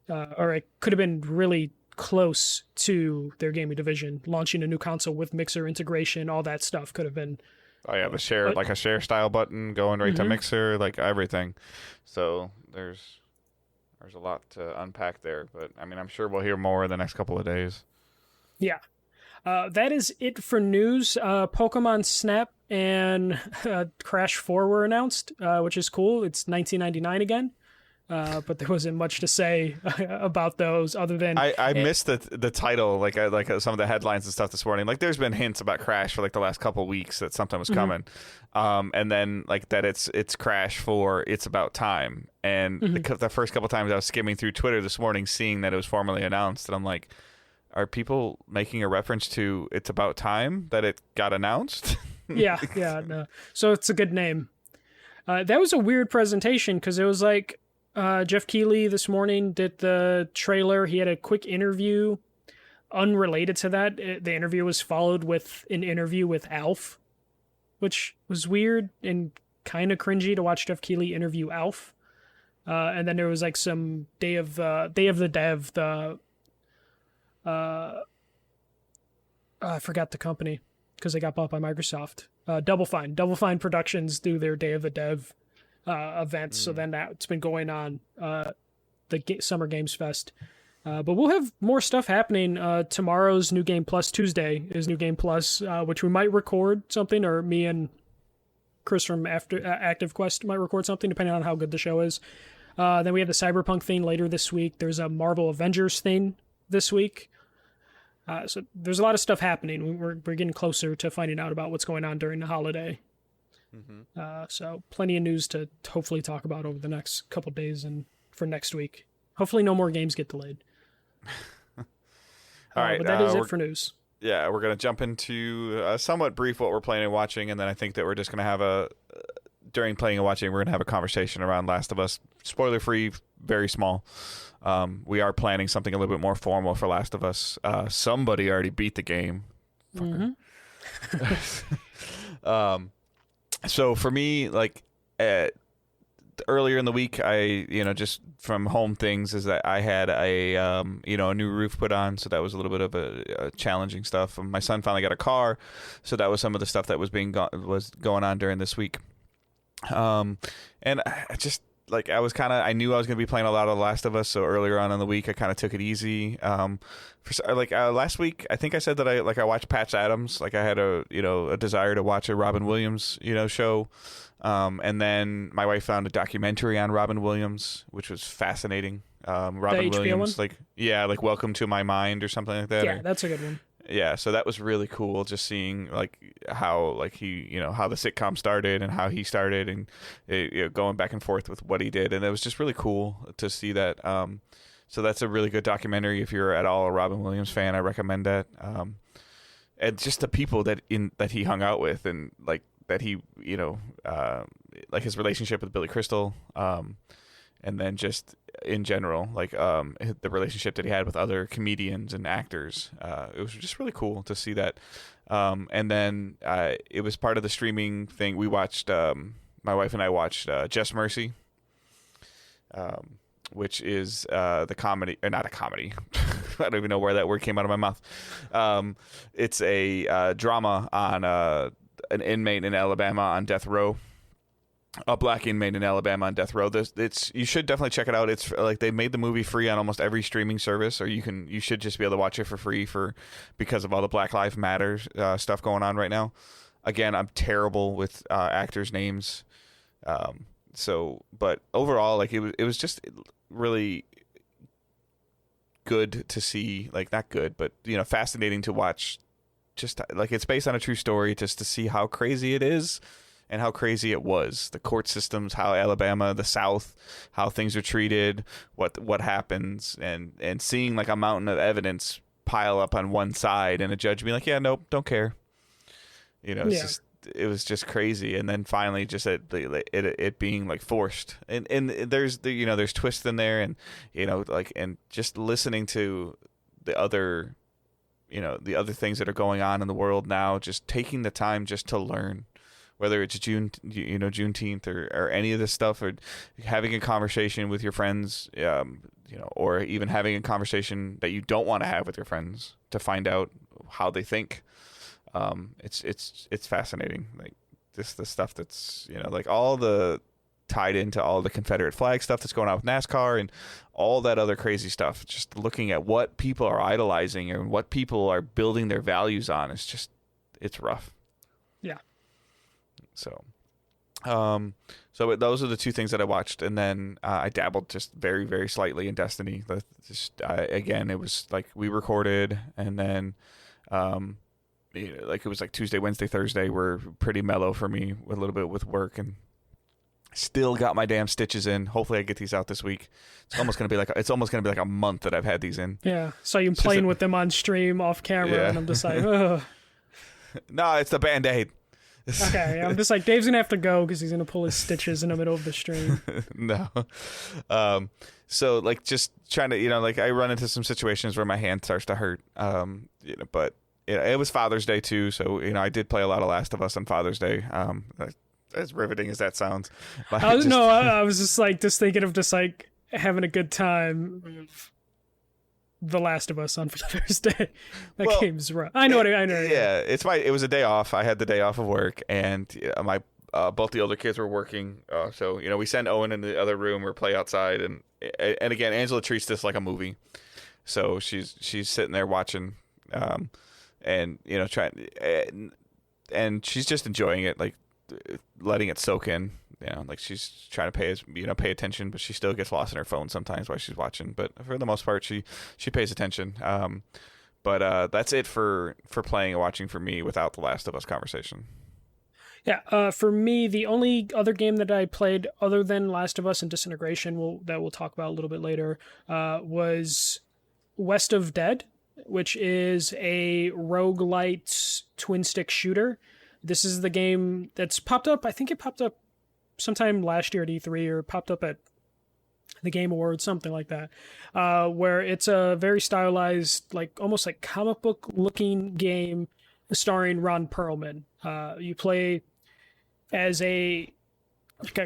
Or it could have been really close to their gaming division. Launching a new console with Mixer integration, all that stuff could have been. Oh yeah, the share, like a share style button going right to Mixer, like everything. So there's a lot to unpack there, but I mean, I'm sure we'll hear more in the next couple of days. Yeah. That is it for news. Pokemon Snap and Crash 4 were announced, which is cool. It's $19.99 again. But there wasn't much to say about those other than I missed the title, like some of the headlines and stuff this morning. Like there's been hints about Crash for like the last couple of weeks that something was coming, and then like that it's Crash 4, It's About Time. And the first couple of times I was skimming through Twitter this morning, seeing that it was formally announced, and I'm like, are people making a reference to It's About Time that it got announced? yeah, no. So it's a good name. That was a weird presentation because it was like Jeff Keighley this morning did the trailer. He had a quick interview unrelated to that. The interview was followed with an interview with Alf, which was weird and kind of cringy to watch Jeff Keighley interview Alf. And then there was like some Day of the Dev, I forgot the company because they got bought by Microsoft. Double Fine Productions do their Day of the Dev events. So then that's been going on the Summer Games Fest. But we'll have more stuff happening. Tomorrow's New Game Plus, Tuesday is New Game Plus, which we might record something, or me and Chris from Active Quest might record something, depending on how good the show is. Then we have the Cyberpunk thing later this week. There's a Marvel Avengers thing this week. So there's a lot of stuff happening. We're getting closer to finding out about what's going on during the holiday. So plenty of news to hopefully talk about over the next couple of days and for next week. Hopefully no more games get delayed. All right. But that is it for news. Yeah, we're going to jump into somewhat brief what we're playing and watching, and then I think that we're just going to have during playing and watching, we're going to have a conversation around Last of Us. Spoiler-free, very small. We are planning something a little bit more formal for Last of Us. Somebody already beat the game. So for me, like earlier in the week, I just from home things is that I had a new roof put on, so that was a little bit of a challenging stuff. My son finally got a car, so that was some of the stuff that was going on during this week. And I just I knew I was going to be playing a lot of The Last of Us, so earlier on in the week I kind of took it easy. Last week I think I said that I watched Patch Adams. Like I had a desire to watch a Robin Williams show. And then my wife found a documentary on Robin Williams, which was fascinating. Robin Williams, one? like Welcome to My Mind or something like that. Yeah, that's a good one. Yeah, so that was really cool, just seeing how he how the sitcom started and how he started, and going back and forth with what he did, and it was just really cool to see that. So that's a really good documentary. If you're at all a Robin Williams fan, I recommend that. And just the people that he hung out with, and that he his relationship with Billy Crystal, and then just in general, the relationship that he had with other comedians and actors. It was just really cool to see that. And then it was part of the streaming thing. We watched, my wife and I watched Just Mercy, which is the comedy, or not a comedy. I don't even know where that word came out of my mouth. It's a drama on an inmate in Alabama on death row. A black inmate in Alabama on death row. You should definitely check it out. It's they made the movie free on almost every streaming service, or you should just be able to watch it for free because of all the Black Lives Matter stuff going on right now. Again, I'm terrible with actors' names, but overall, it was just really good to see. Not good, but fascinating to watch. Just it's based on a true story, just to see how crazy it is. and how crazy it was. The court systems, how Alabama, the South, how things are treated, what happens, and seeing like a mountain of evidence pile up on one side and a judge being like, yeah, nope, don't care. It was just crazy. And then finally just it being like forced, and there's there's twists in there, and and just listening to the other things that are going on in the world now, just taking the time just to learn, whether it's Juneteenth or any of this stuff, or having a conversation with your friends, or even having a conversation that you don't want to have with your friends to find out how they think. It's fascinating. Like the stuff that's, like all the tied into all the Confederate flag stuff that's going on with NASCAR and all that other crazy stuff. Just looking at what people are idolizing and what people are building their values on. It's rough. Yeah. So those are the two things that I watched, and then I dabbled just very, very slightly in Destiny. Again, it was like we recorded, and then it was like Tuesday, Wednesday, Thursday were pretty mellow for me, a little bit with work, and still got my damn stitches in. Hopefully I get these out this week. It's almost gonna be like a month that I've had these in. Yeah. So you playing with them on stream off camera, and I'm just like, ugh. No, it's the Band-Aid. Okay, I'm just like, Dave's gonna have to go because he's gonna pull his stitches in the middle of the stream. No. So like just trying to, like I run into some situations where my hand starts to hurt. But it was Father's Day too, so I did play a lot of Last of Us on Father's Day. As riveting as that sounds. I was just thinking of just like having a good time with The Last of Us on Father's Day. That game's rough. I know. Yeah, it was a day off. I had the day off of work, and my both the older kids were working. So we send Owen in the other room or play outside, and again, Angela treats this like a movie. So she's sitting there watching, and trying, and she's just enjoying it, like letting it soak in. Like she's trying to pay attention, but she still gets lost in her phone sometimes while she's watching. But for the most part, she pays attention. But that's it for playing and watching for me without the Last of Us conversation. Yeah, for me, the only other game that I played other than Last of Us and Disintegration, that we'll talk about a little bit later, was West of Dead, which is a roguelite twin-stick shooter. This is the game that's popped up. I think it popped up sometime last year at E3, or popped up at the Game Awards, something like that, where it's a very stylized, like almost like comic book looking game starring Ron Perlman. You play as a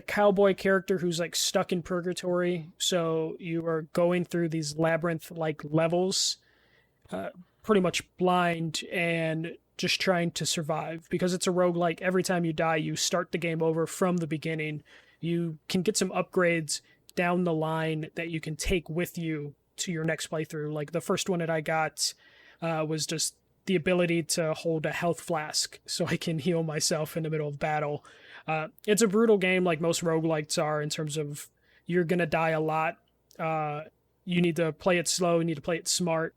cowboy character who's like stuck in purgatory. So you are going through these labyrinth like levels, pretty much blind and just trying to survive. Because it's a roguelike, every time you die, you start the game over from the beginning. You can get some upgrades down the line that you can take with you to your next playthrough. Like the first one that I got was just the ability to hold a health flask so I can heal myself in the middle of battle. It's a brutal game like most roguelikes are, in terms of you're going to die a lot. You need to play it slow, you need to play it smart.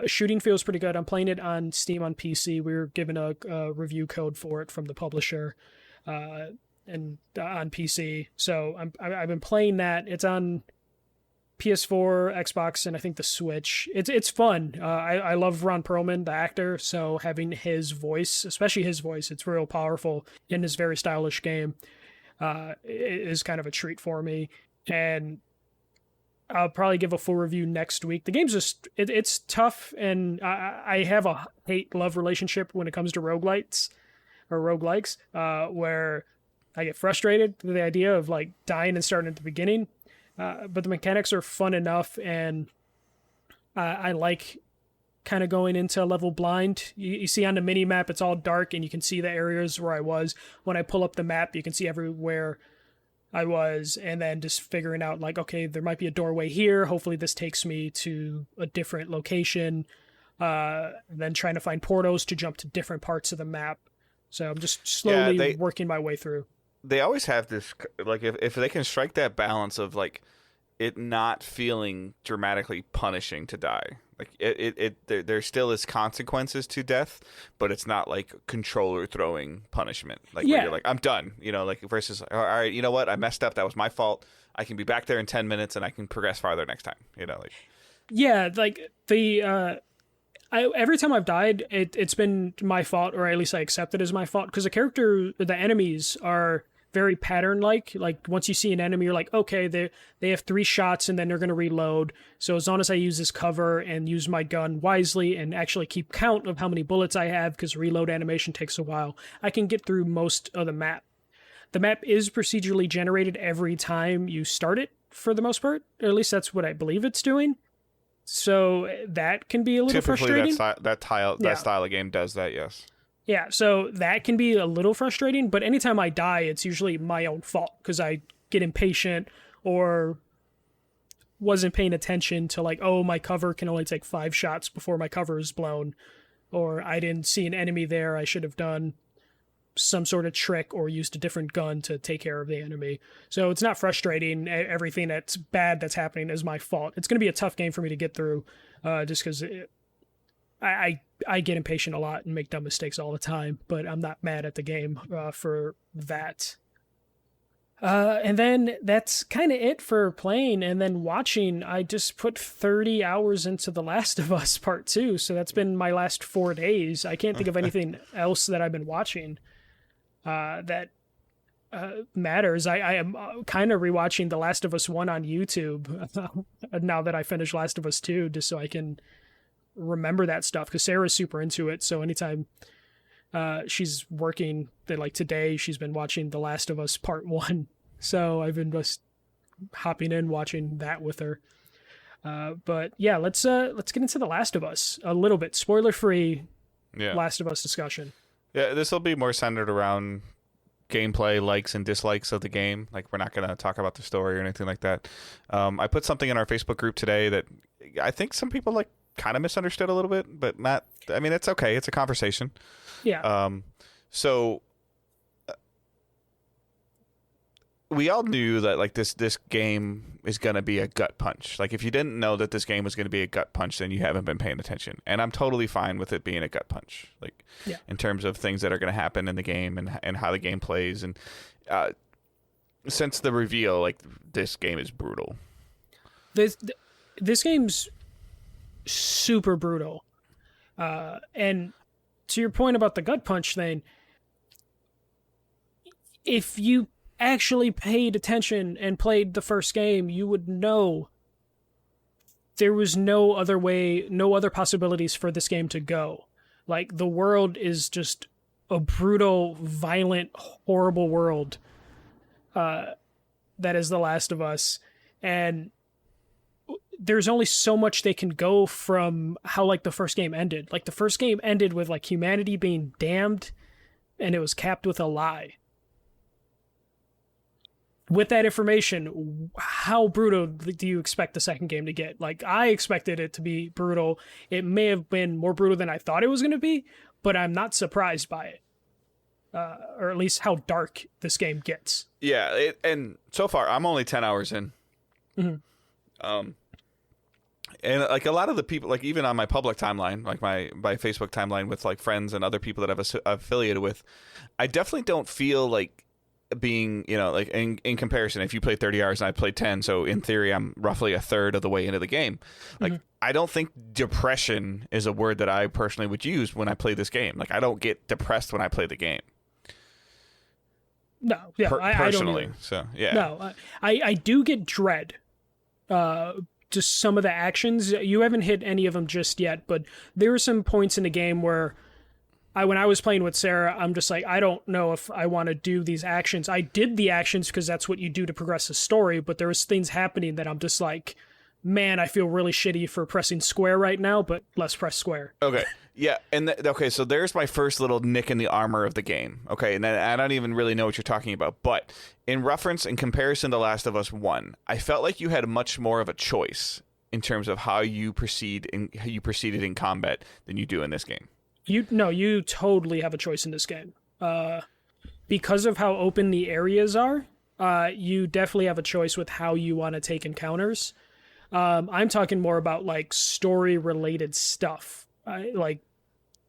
Shooting feels pretty good. I'm playing it on Steam on PC. We were given a review code for it from the publisher, and on PC. So I've been playing that. It's on PS4, Xbox, and I think the Switch. It's fun. I love Ron Perlman, the actor. So having his voice, especially his voice, it's real powerful in this very stylish game. Is kind of a treat for me, and I'll probably give a full review next week. The game's just, it's tough, and I have a hate-love relationship when it comes to roguelites, where I get frustrated with the idea of like dying and starting at the beginning. But the mechanics are fun enough, and I like kind of going into a level blind. You see on the mini map, it's all dark, and you can see the areas where I was. When I pull up the map, you can see everywhere I was, and then just figuring out like, okay, there might be a doorway here. Hopefully this takes me to a different location. And then trying to find portals to jump to different parts of the map. So I'm just slowly working my way through. They always have this, like, if they can strike that balance of like it not feeling dramatically punishing to die. Like there still is consequences to death, but it's not like controller throwing punishment. Like where you're like, I'm done. Like versus, all right, you know what? I messed up. That was my fault. I can be back there in 10 minutes and I can progress farther next time. Like. Yeah, like every time I've died, it's been my fault, or at least I accept it as my fault, because the enemies are very pattern-like. Like, once you see an enemy, you're like, okay, they have 3 shots, and then they're going to reload. So as long as I use this cover and use my gun wisely and actually keep count of how many bullets I have, because reload animation takes a while, I can get through most of the map. The map is procedurally generated every time you start it, for the most part. Or at least that's what I believe it's doing. So that can be a little frustrating. Typically, that style of game does that, yes. Yeah, so that can be a little frustrating, but anytime I die, it's usually my own fault, because I get impatient or wasn't paying attention to, like, oh, my cover can only take 5 shots before my cover is blown, or I didn't see an enemy there, I should have done some sort of trick or used a different gun to take care of the enemy. So it's not frustrating. Everything that's bad that's happening is my fault. It's going to be a tough game for me to get through, just because I get impatient a lot and make dumb mistakes all the time, but I'm not mad at the game for that. And then that's kind of it for playing. And then watching, I just put 30 hours into The Last of Us Part 2, so that's been my last 4 days. I can't think of anything else that I've been watching that matters. I am kind of rewatching The Last of Us 1 on YouTube now that I finished Last of Us 2, just so I can remember that stuff, because Sarah's super into it. So anytime she's working, like today, she's been watching The Last of Us Part 1. So I've been just hopping in, watching that with her. But yeah, let's get into The Last of Us a little bit. Spoiler-free Last of Us discussion. Yeah, this will be more centered around gameplay, likes and dislikes of the game. Like, we're not going to talk about the story or anything like that. I put something in our Facebook group today that I think some people kind of misunderstood a little bit, but not. I mean, it's okay. It's a conversation. Yeah. So we all knew that this game is going to be a gut punch. Like, if you didn't know that this game was going to be a gut punch, then you haven't been paying attention. And I'm totally fine with it being a gut punch, in terms of things that are going to happen in the game and how the game plays. And since the reveal, this game is brutal. This game's super brutal. And to your point about the gut punch thing, if you actually paid attention and played the first game, you would know there was no other way, no other possibilities for this game to go. Like, the world is just a brutal, violent, horrible world that is The Last of Us. And there's only so much they can go from how, the first game ended. Like, the first game ended with, humanity being damned, and it was capped with a lie. With that information, how brutal do you expect the second game to get? I expected it to be brutal. It may have been more brutal than I thought it was going to be, but I'm not surprised by it. Or at least how dark this game gets. Yeah, and so far, I'm only 10 hours in. Mm-hmm. And a lot of the people, even on my public timeline, my Facebook timeline with friends and other people that I've affiliated with, I definitely don't feel being, in comparison, if you played 30 hours and I played 10, so in theory I'm roughly a third of the way into the game. I don't think depression is a word that I personally would use when I play this game. I don't get depressed when I play the game. No, yeah, personally. I don't. So yeah, no, I do get dread. Just some of the actions. You haven't hit any of them just yet, but there are some points in the game where when I was playing with Sarah, I'm just I don't know if I want to do these actions. I did the actions because that's what you do to progress the story, but there was things happening that I'm just man, I feel really shitty for pressing square right now, but let's press square. Okay. Yeah. And so there's my first little nick in the armor of the game. Okay. And I don't even really know what you're talking about, but in comparison to Last of Us 1, I felt like you had much more of a choice in terms of how you proceeded in combat than you do in this game. You totally have a choice in this game. Because of how open the areas are, you definitely have a choice with how you want to take encounters. I'm talking more about like story related stuff. Like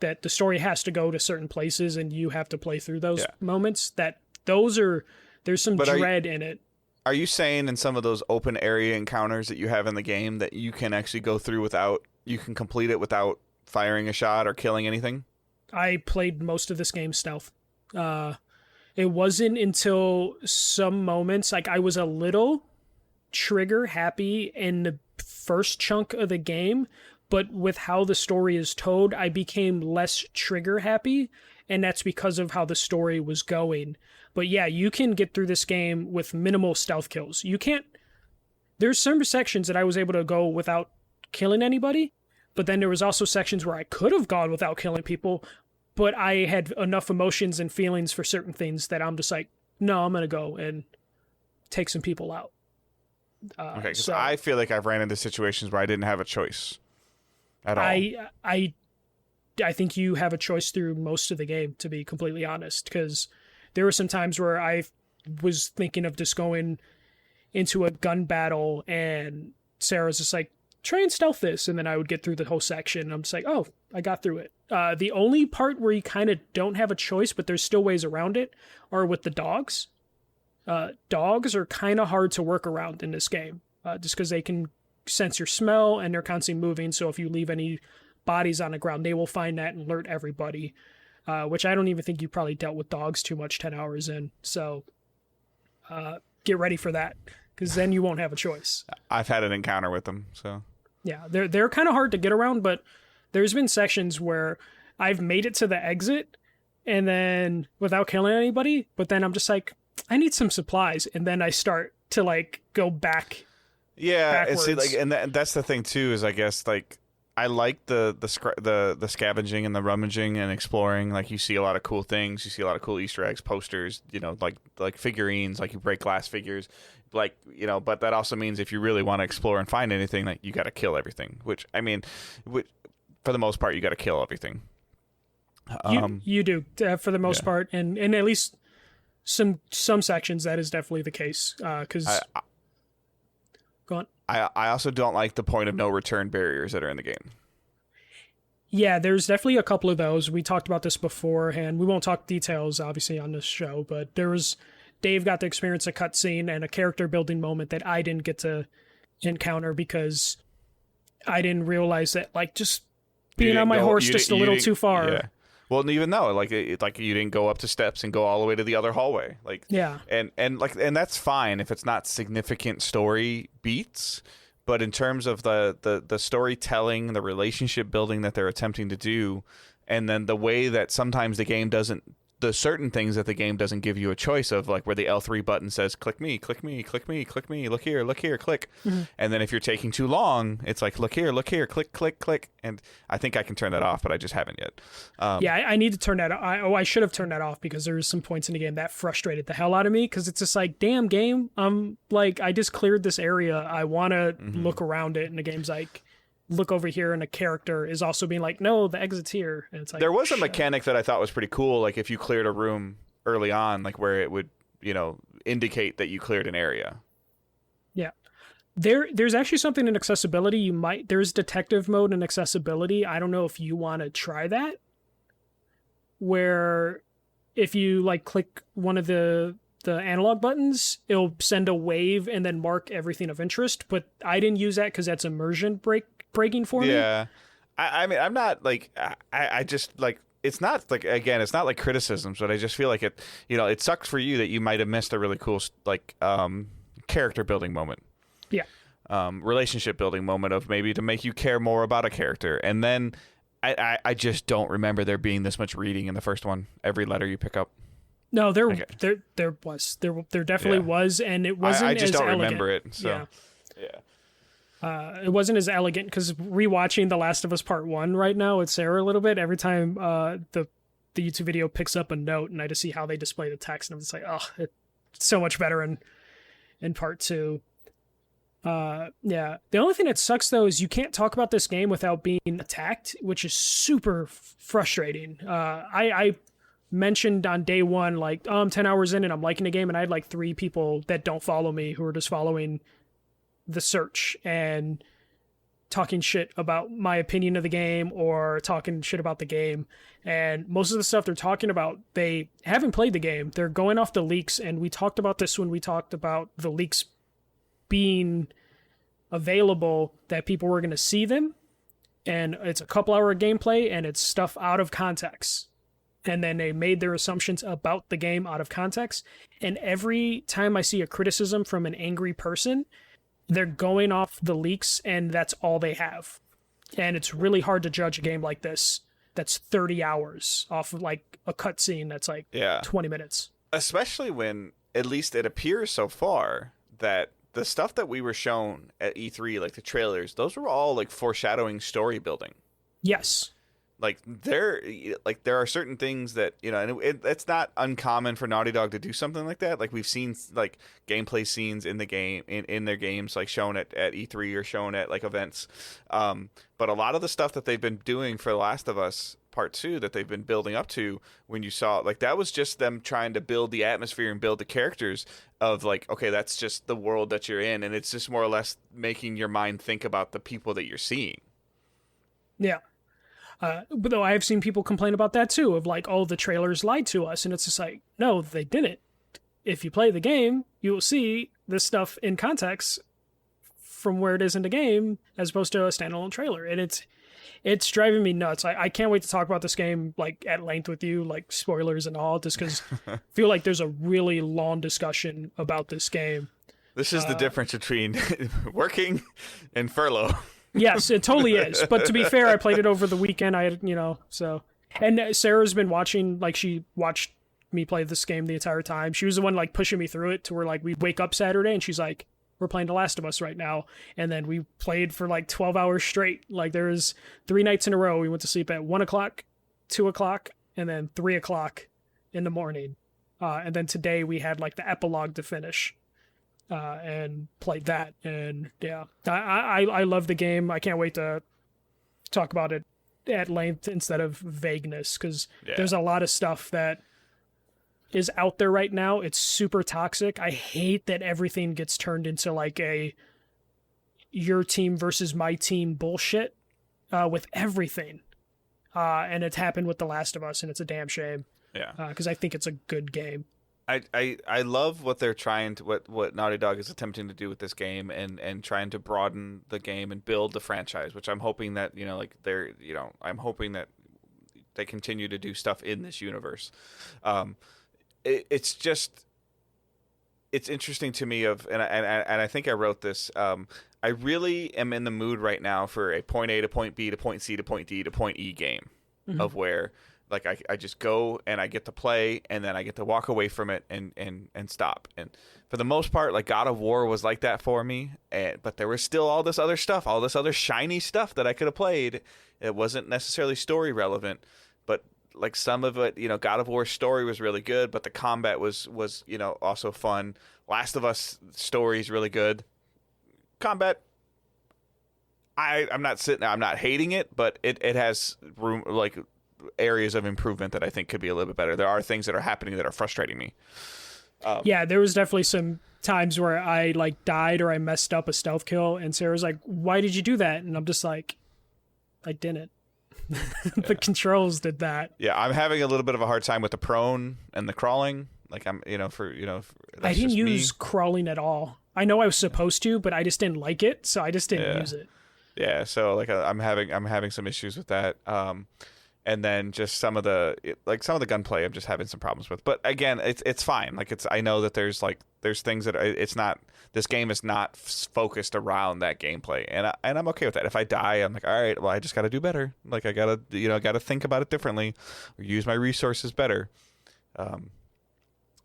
that the story has to go to certain places and you have to play through those moments. There's some dread in it. Are you saying in some of those open area encounters that you have in the game that you can actually go through you can complete it without firing a shot or killing anything? I played most of this game stealth. It wasn't until some moments, like I was a little trigger happy in the first chunk of the game, but with how the story is told, I became less trigger happy, and that's because of how the story was going. But yeah, you can get through this game with minimal stealth kills. There's some sections that I was able to go without killing anybody, but then there was also sections where I could have gone without killing people, but I had enough emotions and feelings for certain things that I'm just like, no, I'm going to go and take some people out. Okay, because I feel like I've ran into situations where I didn't have a choice at all. I think you have a choice through most of the game, to be completely honest, because there were some times where I was thinking of just going into a gun battle and Sarah's just like, try and stealth this, and then I would get through the whole section and I'm just like, oh, I got through it. The only part where you kind of don't have a choice, but there's still ways around it, are with the dogs. Dogs are kind of hard to work around in this game, just because they can sense your smell and they're constantly moving, so if you leave any bodies on the ground, they will find that and alert everybody, which I don't even think you probably dealt with dogs too much 10 hours in, so get ready for that, because then you won't have a choice. I've had an encounter with them, so... Yeah, they're kind of hard to get around, but there's been sections where I've made it to the exit and then without killing anybody, but then I'm just like, I need some supplies, and then I start to like go back. Yeah, backwards. That's the thing too, is I guess like I like the scavenging and the rummaging and exploring. Like you see a lot of cool things, you see a lot of cool Easter eggs, posters, like figurines, like you break glass figures. Like, but that also means if you really want to explore and find anything, like you got to kill everything, which I mean, for the most part, you got to kill everything. You do for the most part. And at least some sections, that is definitely the case. Cause go on. I also don't like the point of no return barriers that are in the game. Yeah, there's definitely a couple of those. We talked about this beforehand. We won't talk details obviously on this show, but Dave got to experience a cutscene and a character building moment that I didn't get to encounter because I didn't realize that, like, just being on my horse just a little too far. Yeah. Well, even though like you didn't go up to steps and go all the way to the other hallway, like yeah, and that's fine if it's not significant story beats. But in terms of the storytelling, the relationship building that they're attempting to do, and then the way that sometimes the certain things that the game doesn't give you a choice of, like where the L3 button says, click me, click me, click me, click me, look here, click. Mm-hmm. And then if you're taking too long, it's like, look here, click, click, click. And I think I can turn that off, but I just haven't yet. I need to turn that off. I should have turned that off because there was some points in the game that frustrated the hell out of me because it's just like, damn game. Like, I just cleared this area. I want to look around it. And the game's like, look over here, and a character is also being like, no, the exit's here. And it's like, there was a mechanic that I thought was pretty cool, like if you cleared a room early on, like where it would indicate that you cleared an area. Yeah, there's actually something in accessibility. There's detective mode in accessibility. I don't know if you want to try that, where if you like click one of the analog buttons, it'll send a wave and then mark everything of interest, but I didn't use that because that's immersion breaking for me. Yeah, I mean, I'm not like I just like, it's not like, again, it's not like criticisms, but I just feel like it sucks for you that you might have missed a really cool like character building moment. Yeah. Relationship building moment of maybe to make you care more about a character, and then I just don't remember there being this much reading in the first one. Every letter you pick up. No, there definitely was, and it wasn't. I just as don't elegant. Remember it. So it wasn't as elegant because rewatching The Last of Us Part 1 right now with Sarah a little bit, every time the YouTube video picks up a note and I just see how they display the text, and I'm just like, oh, it's so much better in Part 2. The only thing that sucks though is you can't talk about this game without being attacked, which is super frustrating. I mentioned on day one, like, oh, I'm 10 hours in and I'm liking the game, and I had like 3 people that don't follow me who are just following the search and talking shit about my opinion of the game or talking shit about the game. And most of the stuff they're talking about, they haven't played the game. They're going off the leaks, and we talked about this when we talked about the leaks being available, that people were going to see them, and it's a couple hour gameplay and it's stuff out of context. And then they made their assumptions about the game out of context. And every time I see a criticism from an angry person, they're going off the leaks, and that's all they have. And it's really hard to judge a game like this that's 30 hours off of like a cutscene that's like 20 minutes. Especially when, at least it appears so far, that the stuff that we were shown at E3, like the trailers, those were all like foreshadowing story building. Yes. Like there are certain things that, you know, and it's not uncommon for Naughty Dog to do something like that. Like we've seen like gameplay scenes in the game, in their games, like shown at E3 or shown at like events. But a lot of the stuff that they've been doing for The Last of Us Part 2 that they've been building up to, when you saw, like, that was just them trying to build the atmosphere and build the characters of like, okay, that's just the world that you're in, and it's just more or less making your mind think about the people that you're seeing. Yeah. But though I have seen people complain about that too, of like, oh, the trailers lied to us, and it's just like, no, they didn't. If you play the game, you will see this stuff in context from where it is in the game, as opposed to a standalone trailer, and it's driving me nuts. I can't wait to talk about this game like at length with you, like spoilers and all, just because I feel like there's a really long discussion about this game. This is the difference between working and furlough. Yes, it totally is. But to be fair, I played it over the weekend. So. And Sarah's been watching, like, she watched me play this game the entire time. She was the one, like, pushing me through it to where, like, we'd wake up Saturday and she's like, we're playing The Last of Us right now. And then we played for, like, 12 hours straight. Like, there was 3 nights in a row. We went to sleep at 1 o'clock, 2 o'clock, and then 3 o'clock in the morning. And then today we had, like, the epilogue to finish. And played that, and yeah, I love the game. I can't wait to talk about it at length instead of vagueness, because there's a lot of stuff that is out there right now. It's super toxic. I hate that everything gets turned into like a your team versus my team bullshit with everything, and it's happened with The Last of Us, and it's a damn shame. Yeah, because I think it's a good game. I love what they're trying to, what Naughty Dog is attempting to do with this game, and trying to broaden the game and build the franchise, which I'm hoping that, you know, like I'm hoping that they continue to do stuff in this universe. It's interesting to me and I think I wrote this. I really am in the mood right now for a point A to point B to point C to point D to point E game, of where, like, I just go and I get to play, and then I get to walk away from it and stop. And for the most part, like, God of War was like that for me. But there was still all this other stuff, all this other shiny stuff that I could have played. It wasn't necessarily story relevant, but like some of it, you know, God of War's story was really good, but the combat was you know, also fun. Last of Us story is really good. Combat, I'm not hating it, but it has room, like, areas of improvement that I think could be a little bit better. There are things that are happening that are frustrating me. Yeah, there was definitely some times where I like died or I messed up a stealth kill, and Sarah's like, why did you do that? And I'm just like, I didn't. The controls did that. Yeah, I'm having a little bit of a hard time with the prone and the crawling. Like, I didn't use crawling at all. I know I was supposed to, but I just didn't like it, so I just didn't use it. Yeah, so like I'm having some issues with that. And then just some of the gunplay I'm just having some problems with. But again, it's fine. Like, I know that there's things that it's not, this game is not focused around that gameplay, and I'm okay with that. If I die, I'm like, all right, well, I just got to do better. Like, I got to think about it differently, or use my resources better.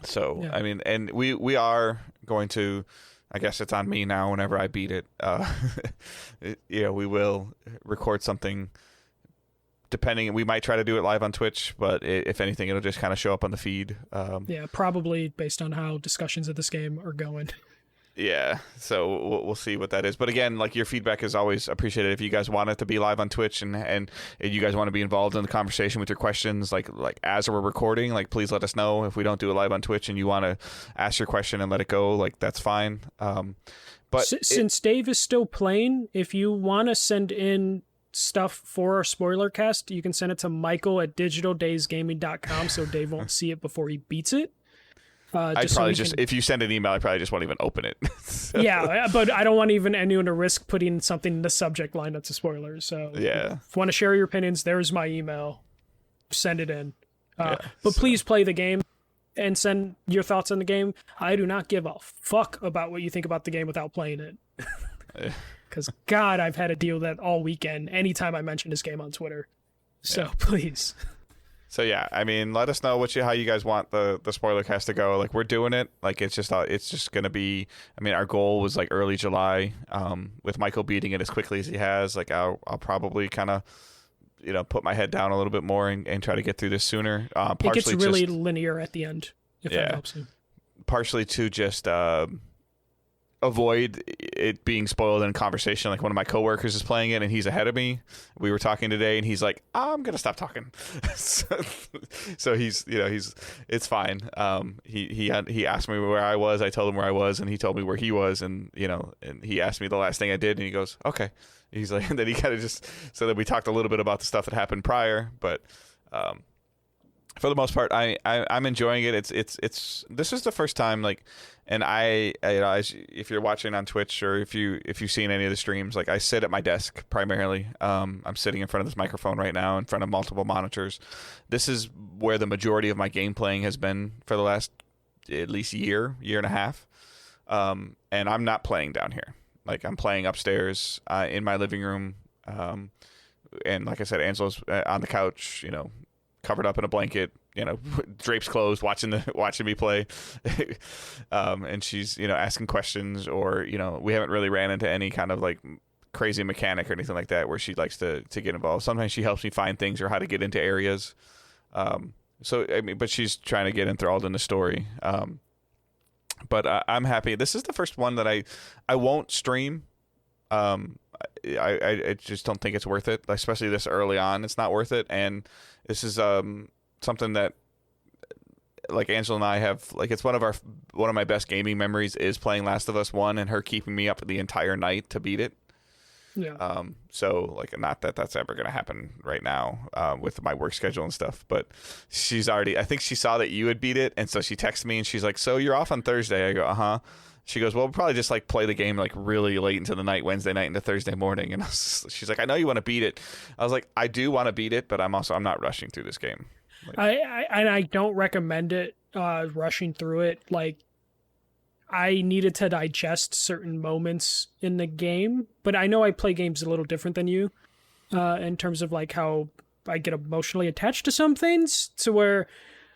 So yeah. I mean, and we are going to, I guess it's on me now whenever I beat it. We will record something. Depending, we might try to do it live on Twitch, but if anything, it'll just kind of show up on the feed. Yeah, probably based on how discussions of this game are going. Yeah, so we'll see what that is. But again, like, your feedback is always appreciated. If you guys want it to be live on Twitch and you guys want to be involved in the conversation with your questions, like as we're recording, like, please let us know. If we don't do it live on Twitch and you want to ask your question and let it go, like, that's fine. But Since Dave is still playing, if you want to send in stuff for our spoiler cast, you can send it to Michael at digitaldaysgaming.com so Dave won't see it before he beats it. I probably if you send an email, I probably just won't even open it. So. Yeah, but I don't want anyone to risk putting something in the subject line that's a spoiler. So yeah, if you want to share your opinions, there's my email. Send it in. But so. please play the game and send your thoughts on the game. I do not give a fuck about what you think about the game without playing it. Because, God, I've had to deal with that all weekend anytime I mention this game on Twitter. So, please. So, yeah, I mean, let us know how you guys want the spoiler cast to go. Like, we're doing it. Like, it's just going to be, I mean, our goal was, like, early July. With Michael beating it as quickly as he has, like, I'll probably kind of, put my head down a little bit more and try to get through this sooner. It gets really linear at the end, if that helps you. Partially to just avoid it being spoiled in conversation. Like one of my coworkers is playing it and he's ahead of me. We were talking today and he's like, I'm going to stop talking. so he's it's fine. He asked me where I was. I told him where I was and he told me where he was. And, and he asked me the last thing I did and he goes, okay. He's like, and then he kind of just, so that we talked a little bit about the stuff that happened prior, but, for the most part, I'm enjoying it. It's this is the first time, like, and if you're watching on Twitch or if you've seen any of the streams, like I sit at my desk primarily. I'm sitting in front of this microphone right now in front of multiple monitors. This is where the majority of my game playing has been for the last at least year and a half. And I'm not playing down here. Like I'm playing upstairs in my living room. And like I said, Angela's on the couch, covered up in a blanket, drapes closed, watching me play, and she's asking questions, or we haven't really ran into any kind of like crazy mechanic or anything like that where she likes to get involved. Sometimes she helps me find things or how to get into areas. So I mean, but she's trying to get enthralled in the story. But I'm happy. This is the first one that I won't stream. I just don't think it's worth it, especially this early on. It's not worth it, and this is something that, like Angela and I have, like it's one of my best gaming memories is playing Last of Us 1 and her keeping me up the entire night to beat it. Yeah. So like, not that that's ever going to happen right now with my work schedule and stuff, but I think she saw that you had beat it, and so she texted me and she's like, so you're off on Thursday? I go, uh-huh. She goes, well, we'll probably just like play the game like really late into the night, Wednesday night into Thursday morning. And she's like, I know you want to beat it. I was like, I do want to beat it, but I'm not rushing through this game. Like, I don't recommend it, rushing through it. Like, I needed to digest certain moments in the game, but I know I play games a little different than you, in terms of like how I get emotionally attached to some things, to where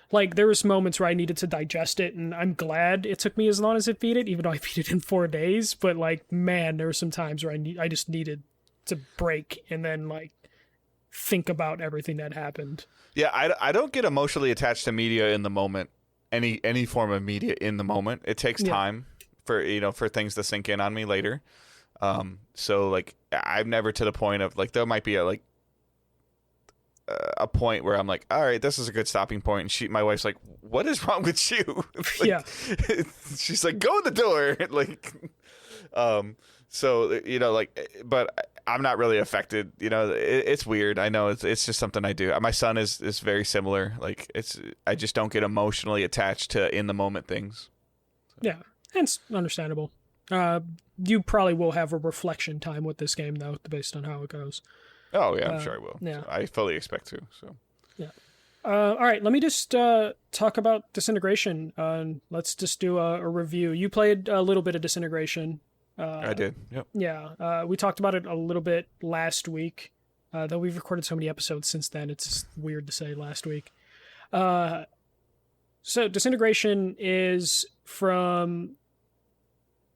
like there was moments where I needed to digest it, and I'm glad it took me as long as it beat it, even though I beat it in 4 days. But like, man, there were some times where I just needed to break and then like think about everything that happened. Yeah, I don't get emotionally attached to media in the moment. Any form of media in the moment. It takes time for things to sink in on me later. So like I'm never to the point of like, there might be a point where I'm like, all right, this is a good stopping point. And my wife's like, what is wrong with you? Like, yeah. She's like, go in the door. Like, so, but I'm not really affected. It's weird. I know it's just something I do. My son is very similar. Like I just don't get emotionally attached to in the moment things. So. Yeah. It's understandable. You probably will have a reflection time with this game though, based on how it goes. Oh yeah, I'm sure I will. Yeah. So I fully expect to. So yeah. All right, let me just talk about Disintegration. Let's just do a review. You played a little bit of Disintegration. I did. Yep. Yeah. We talked about it a little bit last week. Though we've recorded so many episodes since then, it's weird to say last week. So Disintegration is from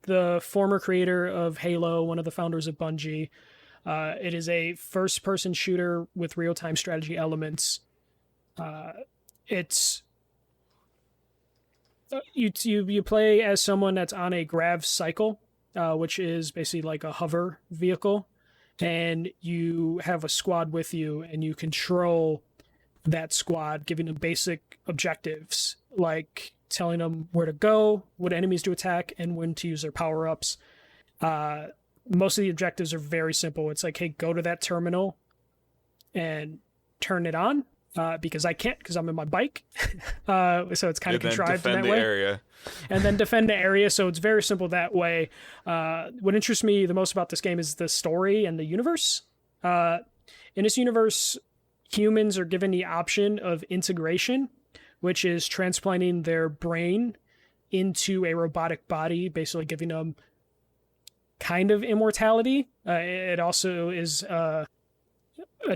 the former creator of Halo, one of the founders of Bungie. It is a first-person shooter with real-time strategy elements. It's you play as someone that's on a grav cycle, which is basically like a hover vehicle, and you have a squad with you, and you control that squad, giving them basic objectives, like telling them where to go, what enemies to attack, and when to use their power-ups. Most of the objectives are very simple. It's like, hey, go to that terminal and turn it on. Because I can't, because I'm in my bike. So it's kind of contrived in that way. Area. And then defend the area. So it's very simple that way. What interests me the most about this game is the story and the universe. In this universe, humans are given the option of integration, which is transplanting their brain into a robotic body, basically giving them kind of immortality. It also is a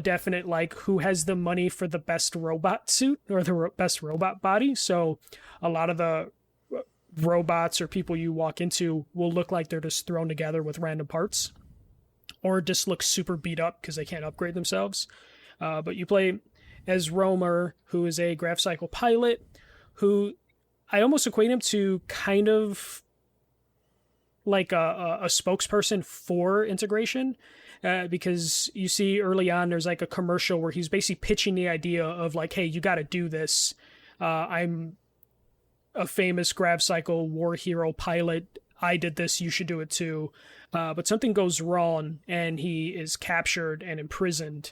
definite, like, who has the money for the best robot suit or the best robot body. So a lot of the robots or people you walk into will look like they're just thrown together with random parts, or just look super beat up because they can't upgrade themselves. But you play as Romer, who is a grav cycle pilot, who I almost equate him to kind of like a spokesperson for integration. Because you see early on, there's like a commercial where he's basically pitching the idea of like, hey, you got to do this. I'm a famous grav cycle war hero pilot. I did this. You should do it too. But something goes wrong and he is captured and imprisoned.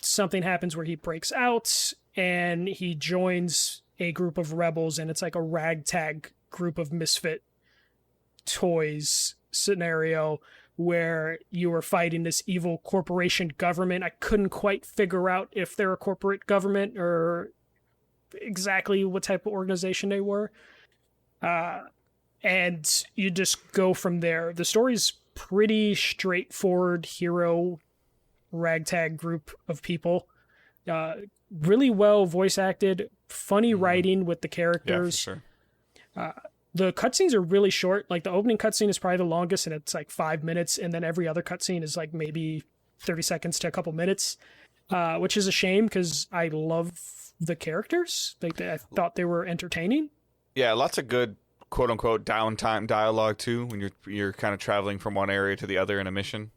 Something happens where he breaks out and he joins a group of rebels, and it's like a ragtag group of misfit toys scenario where you are fighting this evil corporation government. I couldn't quite figure out if they're a corporate government or exactly what type of organization they were. And you just go from there. The story's pretty straightforward hero ragtag group of people. Really well voice acted, funny writing with the characters. Yeah, for sure. The cutscenes are really short. Like the opening cutscene is probably the longest, and it's like 5 minutes, and then every other cutscene is like maybe 30 seconds to a couple minutes, which is a shame because I love the characters. Like I thought they were entertaining. Yeah, lots of good quote unquote downtime dialogue too when you're kind of traveling from one area to the other in a mission.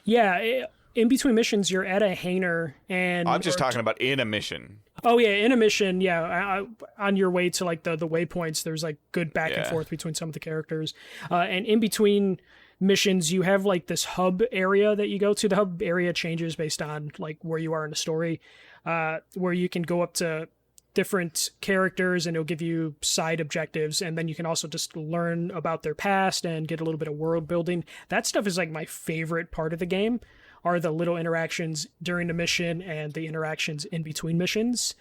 Yeah, in between missions, you're at a hangar, and I'm just talking about in a mission. Oh yeah, in a mission, yeah. On your way to like the waypoints, there's like good back and forth between some of the characters, and in between missions, you have like this hub area that you go to. The hub area changes based on like where you are in the story, where you can go up to different characters and it'll give you side objectives, and then you can also just learn about their past and get a little bit of world building. That stuff is like my favorite part of the game. Are the little interactions during the mission and the interactions in between missions.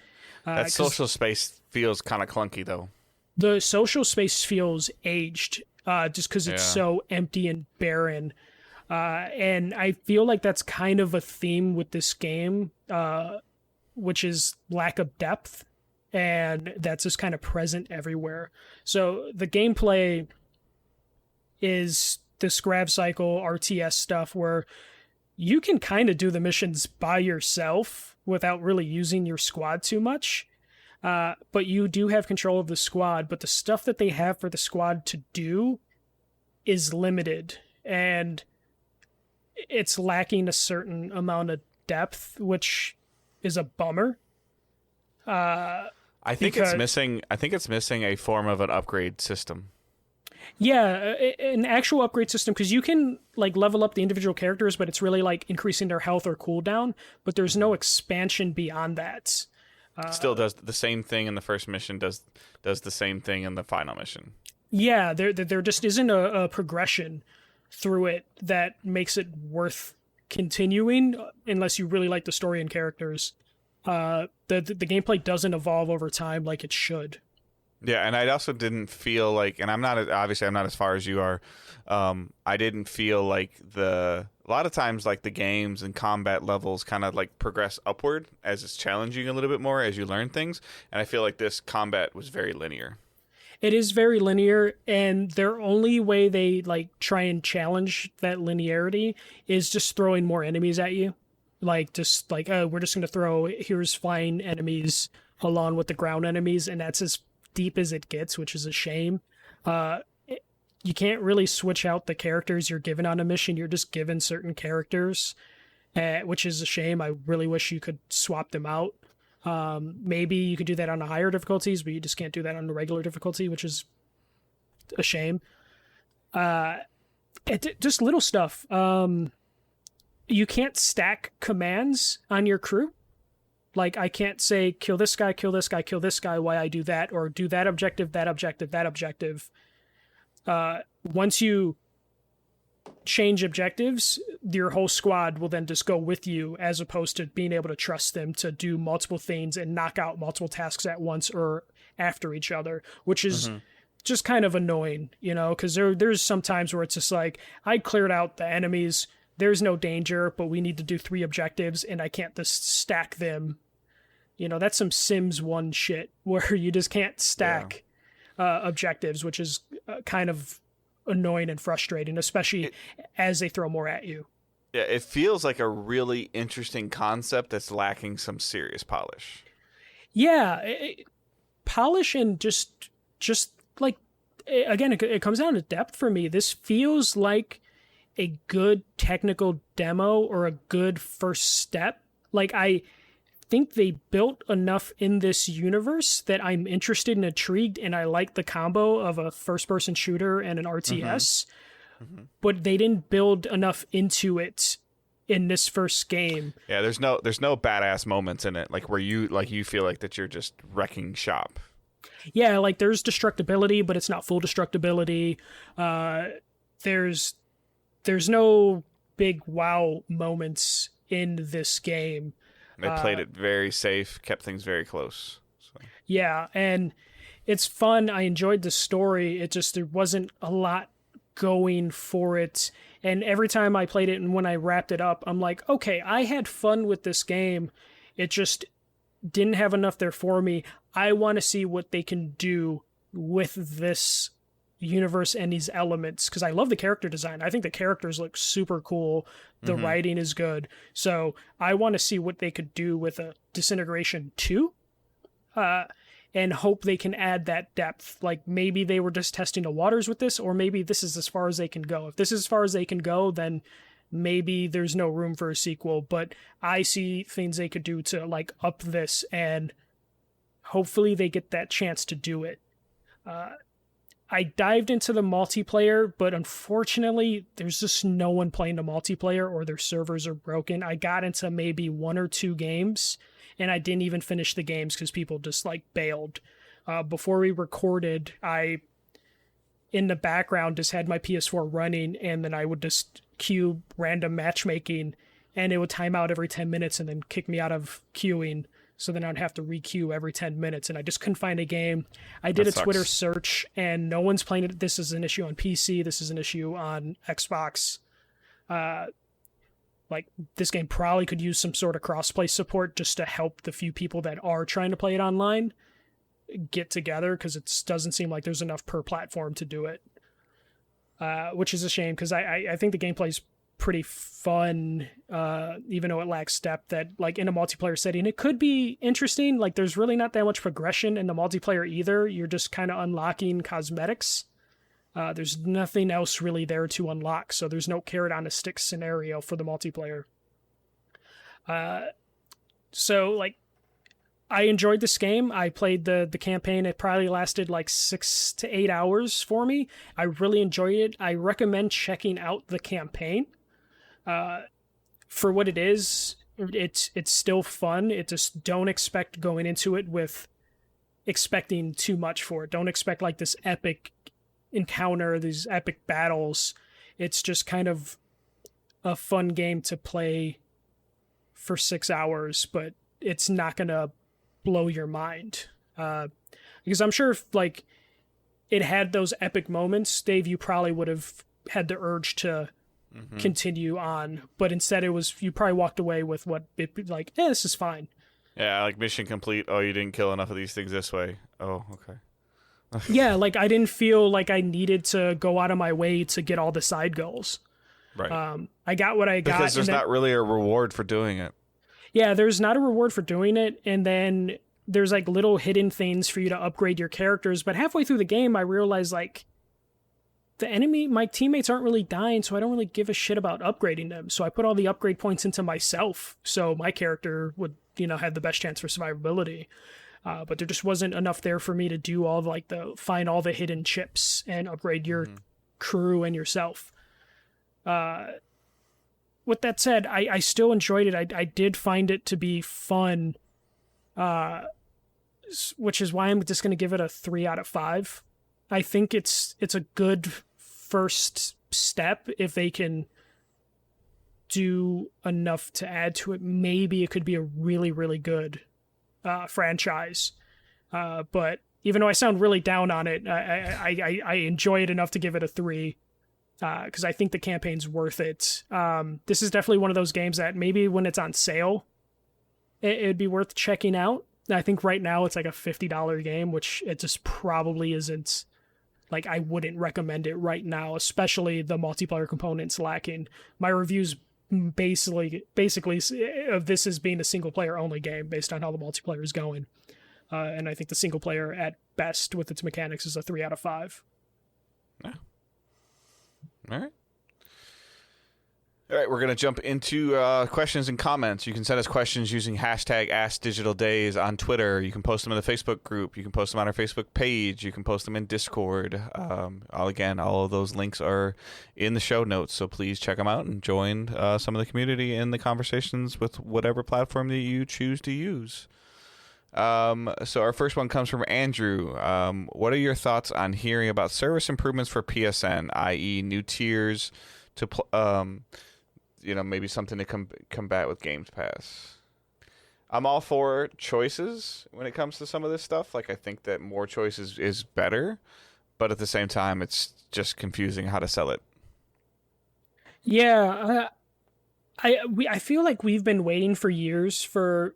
That social space feels kind of clunky, though. The social space feels aged just because it's so empty and barren. And I feel like that's kind of a theme with this game, which is lack of depth. And that's just kind of present everywhere. So the gameplay is this grav cycle RTS stuff where you can kind of do the missions by yourself without really using your squad too much. But you do have control of the squad, but the stuff that they have for the squad to do is limited, and it's lacking a certain amount of depth, which is a bummer. I think it's missing a form of an upgrade system. Yeah, an actual upgrade system, because you can like level up the individual characters, but it's really like increasing their health or cooldown, but there's no expansion beyond that. Still does the same thing in the first mission, does the same thing in the final mission. Yeah, there just isn't a progression through it that makes it worth continuing unless you really like the story and characters. The gameplay doesn't evolve over time like it should. Yeah, and I also didn't feel like, and I'm not as far as you are. I didn't feel like a lot of times like the games and combat levels kind of like progress upward as it's challenging a little bit more as you learn things. And I feel like this combat was very linear. It is very linear, and their only way they like try and challenge that linearity is just throwing more enemies at you. Like just like, oh, we're just going to throw, here's flying enemies along with the ground enemies, and that's as deep as it gets, which is a shame. You can't really switch out the characters you're given on a mission. You're just given certain characters, which is a shame. I really wish you could swap them out. Maybe you could do that on the higher difficulties, but you just can't do that on the regular difficulty, which is a shame. Just little stuff. You can't stack commands on your crew. Like, I can't say, kill this guy, kill this guy, kill this guy, why I do that, or do that objective, that objective, that objective. Once you change objectives, your whole squad will then just go with you, as opposed to being able to trust them to do multiple things and knock out multiple tasks at once or after each other, which is just kind of annoying, you know, because there's some times where it's just like, I cleared out the enemies, there's no danger, but we need to do 3 objectives and I can't just stack them. You know, that's some Sims 1 shit where you just can't stack objectives, which is kind of annoying and frustrating, especially as they throw more at you. Yeah, it feels like a really interesting concept that's lacking some serious polish. Yeah, polish and just like, again, it comes down to depth for me. This feels like a good technical demo or a good first step. Like, I think they built enough in this universe that I'm interested and intrigued, and I like the combo of a first-person shooter and an RTS, but they didn't build enough into it in this first game. Yeah, there's no badass moments in it, like where you feel like that you're just wrecking shop. Yeah, like there's destructibility, but it's not full destructibility. There's no big wow moments in this game. They played it very safe, kept things very close. So. Yeah, and it's fun. I enjoyed the story. It just, there wasn't a lot going for it. And every time I played it and when I wrapped it up, I'm like, okay, I had fun with this game. It just didn't have enough there for me. I want to see what they can do with this universe and these elements, because I love the character design. I think the characters look super cool. The writing is good. So I want to see what they could do with a Disintegration 2 and hope they can add that depth. Like, maybe they were just testing the waters with this, or maybe this is as far as they can go. If this is as far as they can go, then maybe there's no room for a sequel. But I see things they could do to like up this, and hopefully they get that chance to do it. I dived into the multiplayer, but unfortunately, there's just no one playing the multiplayer, or their servers are broken. I got into maybe 1 or 2 games, and I didn't even finish the games because people just like bailed. Before we recorded, I, in the background, just had my PS4 running, and then I would just queue random matchmaking, and it would time out every 10 minutes and then kick me out of queuing. So then I'd have to re-queue every 10 minutes, and I just couldn't find a game. I did a Twitter search, and no one's playing it. This is an issue on PC. This is an issue on Xbox. Like, this game probably could use some sort of crossplay support just to help the few people that are trying to play it online get together, because it doesn't seem like there's enough per platform to do it, which is a shame, because I think the gameplay's pretty fun, even though it lacks depth. That, like, in a multiplayer setting, it could be interesting. Like, there's really not that much progression in the multiplayer either. You're just kind of unlocking cosmetics. There's nothing else really there to unlock, so there's no carrot on a stick scenario for the multiplayer. So, like, I enjoyed this game. I played the campaign. It probably lasted like 6 to 8 hours for me. I really enjoyed it. I recommend checking out the campaign. For what it is, it's still fun. It just, don't expect going into it with expecting too much for it. Don't expect like this epic encounter, these epic battles. It's just kind of a fun game to play for 6 hours, but it's not gonna blow your mind. Because I'm sure if like it had those epic moments, Dave, you probably would have had the urge to continue on, but instead it was, you probably walked away with what it, like, this is fine. Yeah, like mission complete. Oh, you didn't kill enough of these things this way. Oh, okay. Yeah, like I didn't feel like I needed to go out of my way to get all the side goals. Right. I got what I got. Because there's not really a reward for doing it. Yeah, there's not a reward for doing it, and then there's like little hidden things for you to upgrade your characters, but halfway through the game I realized like my teammates aren't really dying, so I don't really give a shit about upgrading them. So I put all the upgrade points into myself, so my character would, have the best chance for survivability. But there just wasn't enough there for me to do all find all the hidden chips and upgrade your crew and yourself. With that said, I still enjoyed it. I did find it to be fun, which is why I'm just going to give it a 3 out of 5. I think it's a good first step. If they can do enough to add to it, maybe it could be a really, really good franchise. But even though I sound really down on it, I enjoy it enough to give it a 3. Because I think the campaign's worth it. This is definitely one of those games that maybe when it's on sale, it'd be worth checking out. I think right now it's like a $50 game, which it just probably isn't. Like, I wouldn't recommend it right now, especially the multiplayer components lacking. My reviews basically of this as being a single player only game based on how the multiplayer is going. And I think the single player at best with its mechanics is a 3 out of 5. Yeah. All right, we're going to jump into questions and comments. You can send us questions using hashtag AskDigitalDays on Twitter. You can post them in the Facebook group. You can post them on our Facebook page. You can post them in Discord. All of those links are in the show notes, so please check them out and join some of the community in the conversations with whatever platform that you choose to use. So our first one comes from Andrew. What are your thoughts on hearing about service improvements for PSN, i.e. new tiers to, maybe something to combat with Games Pass? I'm all for choices when it comes to some of this stuff. Like, I think that more choices is better, but at the same time, it's just confusing how to sell it. Yeah, I feel like we've been waiting for years for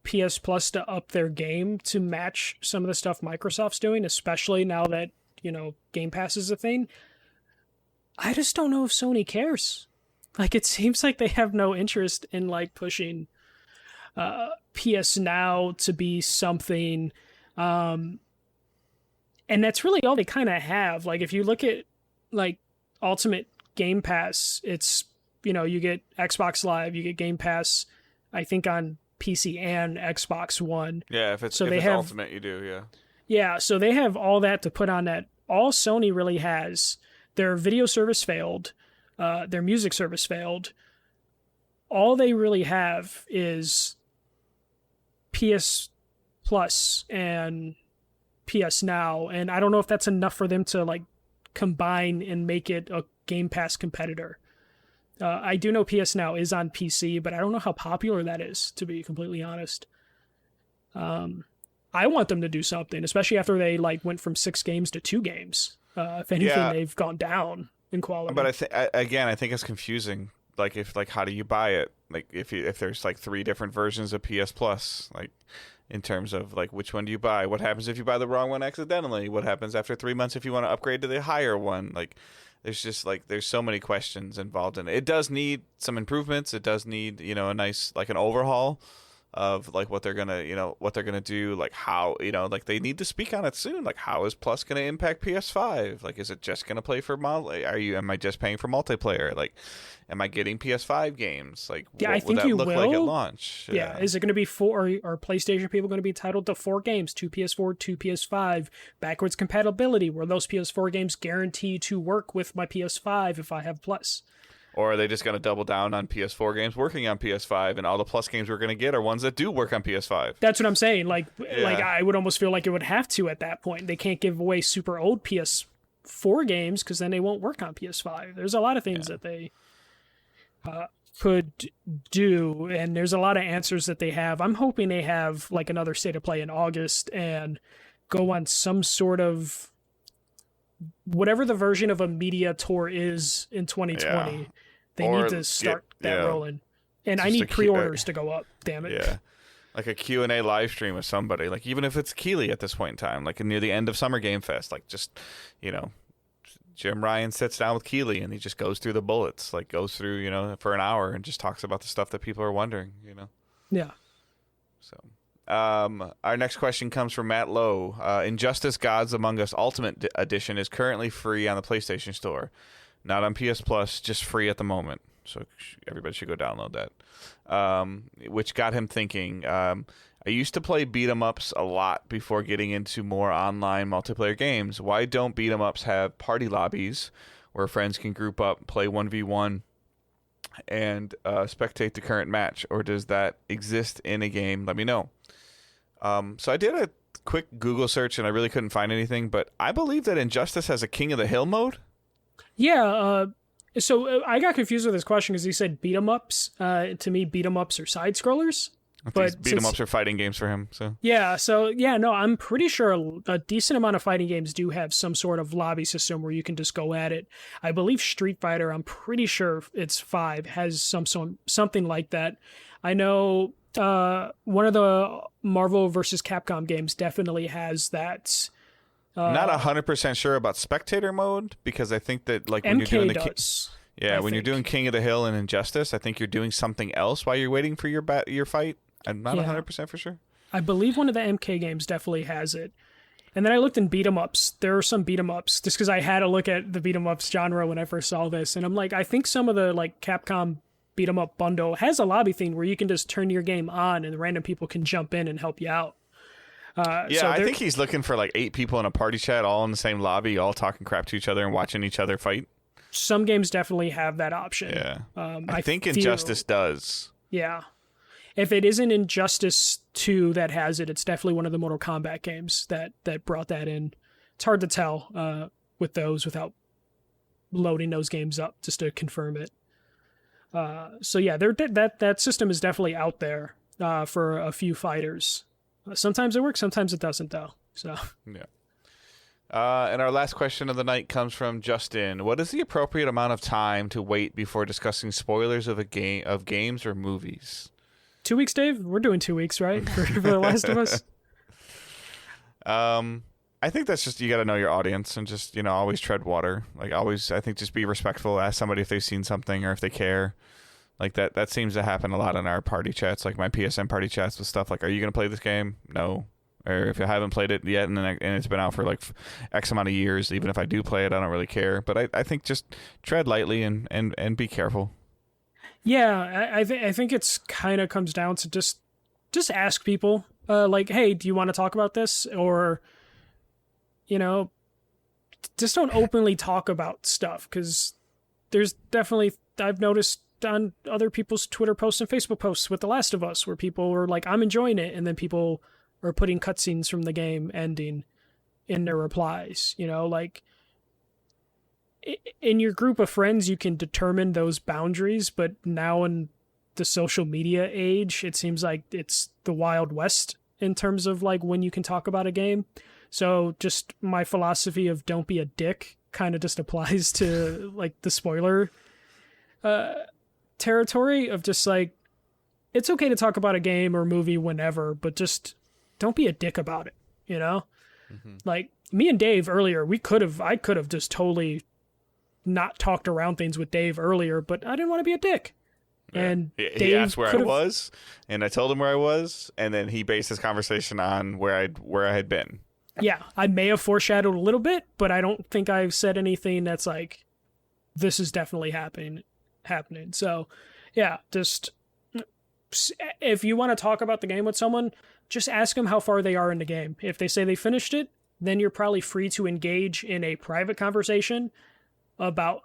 PS Plus to up their game to match some of the stuff Microsoft's doing, especially now that, Game Pass is a thing. I just don't know if Sony cares. Like, it seems like they have no interest in, like, pushing PS Now to be something. And that's really all they kind of have. Like, if you look at, like, Ultimate Game Pass, it's, you get Xbox Live, you get Game Pass, I think, on PC and Xbox One. Yeah, if it's Ultimate, you do, yeah. Yeah, so they have all that to put on that. All Sony really has, their video service failed, their music service failed. All they really have is PS Plus and PS Now, and I don't know if that's enough for them to, like, combine and make it a Game Pass competitor. I do know PS Now is on PC, but I don't know how popular that is, to be completely honest. I want them to do something, especially after they, like, went from 6 games to 2 games. If anything, they've gone down in quality. But I think it's confusing. Like, how do you buy it? Like, if there's, like, 3 different versions of PS Plus, like, in terms of, like, which one do you buy? What happens if you buy the wrong one accidentally? What happens after 3 months if you want to upgrade to the higher one? Like, there's just, like, there's so many questions involved in it. It does need some improvements. It does need, a nice, like, an overhaul of, like, what they're gonna do, like, how, like, they need to speak on it soon. Like, how is Plus gonna impact PS5? Like, is it just gonna play for am I just paying for multiplayer? Like, am I getting PS5 games? Like, yeah, what I think will that you look will. like at launch? Yeah. Is it going to be 4 or PlayStation people going to be entitled to 4 games, 2 PS4, 2 PS5, backwards compatibility, where those PS4 games guarantee to work with my PS5 if I have Plus? Or are they just going to double down on PS4 games working on PS5, and all the Plus games we're going to get are ones that do work on PS5? That's what I'm saying. Like I would almost feel like it would have to at that point. They can't give away super old PS4 games because then they won't work on PS5. There's a lot of things that they could do, and there's a lot of answers that they have. I'm hoping they have, like, another State of Play in August and go on some sort of whatever the version of a media tour is in 2020. Yeah. They need to start rolling. And just I need pre-orders to go up, damn it. Yeah. Like a Q&A live stream with somebody, like, even if it's Keeley at this point in time, like near the end of Summer Game Fest, like, just, Jim Ryan sits down with Keeley and he just goes through the bullets, like, goes through, for an hour and just talks about the stuff that people are wondering, Yeah. So, our next question comes from Matt Lowe. Injustice Gods Among Us Ultimate Edition is currently free on the PlayStation Store. Not on PS Plus, just free at the moment. So everybody should go download that. Which got him thinking, I used to play beat-em-ups a lot before getting into more online multiplayer games. Why don't beat-em-ups have party lobbies where friends can group up, play 1v1, and spectate the current match, or does that exist in a game? Let me know. So I did a quick Google search and I really couldn't find anything, but I believe that Injustice has a King of the Hill mode. Yeah, so I got confused with this question because he said beat 'em ups. To me, beat 'em ups are side scrollers. But beat 'em ups are fighting games for him. No, I'm pretty sure a decent amount of fighting games do have some sort of lobby system where you can just go at it. I believe Street Fighter, I'm pretty sure it's 5, has something like that. I know one of the Marvel versus Capcom games definitely has that. Not 100% sure about spectator mode, because I think that like when MK you're doing does. When you're doing King of the Hill and Injustice, I think you're doing something else while you're waiting for your fight. I'm not 100% for sure. I believe one of the MK games definitely has it. And then I looked in beat 'em ups. There are some beat 'em ups just because I had to look at the beat 'em ups genre when I first saw this, and I'm like, I think some of the like Capcom beat 'em up bundle has a lobby thing where you can just turn your game on and random people can jump in and help you out. I think he's looking for like 8 people in a party chat, all in the same lobby, all talking crap to each other and watching each other fight. Some games definitely have that option. Yeah, I think Injustice does. Yeah. If it isn't Injustice 2 that has it, it's definitely one of the Mortal Kombat games that brought that in. It's hard to tell with those without loading those games up just to confirm it. That system is definitely out there for a few fighters. Sometimes it works, sometimes it doesn't, though. So yeah. And our last question of the night comes from Justin. What is the appropriate amount of time to wait before discussing spoilers of games or movies? 2 weeks, Dave? We're doing 2 weeks, right? For The Last of Us? I think that's just, you got to know your audience and just, always tread water. Like always, I think just be respectful. Ask somebody if they've seen something or if they care. Like that seems to happen a lot in our party chats, like my PSN party chats with stuff like, are you going to play this game? No. Or if you haven't played it yet and it's been out for like X amount of years, even if I do play it, I don't really care. But I think just tread lightly and be careful. Yeah, I think it's kind of comes down to just ask people, like, hey, do you want to talk about this? Or, just don't openly talk about stuff, because there's definitely, I've noticed on other people's Twitter posts and Facebook posts with The Last of Us where people were like, I'm enjoying it, and then people are putting cutscenes from the game ending in their replies, like, in your group of friends, you can determine those boundaries, but now in the social media age, it seems like it's the Wild West in terms of like when you can talk about a game. So just my philosophy of don't be a dick kind of just applies to like the spoiler territory of just like, it's okay to talk about a game or movie whenever, but just don't be a dick about it, Mm-hmm. Like me and Dave earlier, I could have just totally not talked around things with Dave earlier, but I didn't want to be a dick. Yeah. And he asked where I was, and I told him where I was, and then he based his conversation on where I had been. Yeah, I may have foreshadowed a little bit, but I don't think I've said anything that's like, this is definitely happening. So, yeah, just if you want to talk about the game with someone, just ask them how far they are in the game. If they say they finished it, then you're probably free to engage in a private conversation about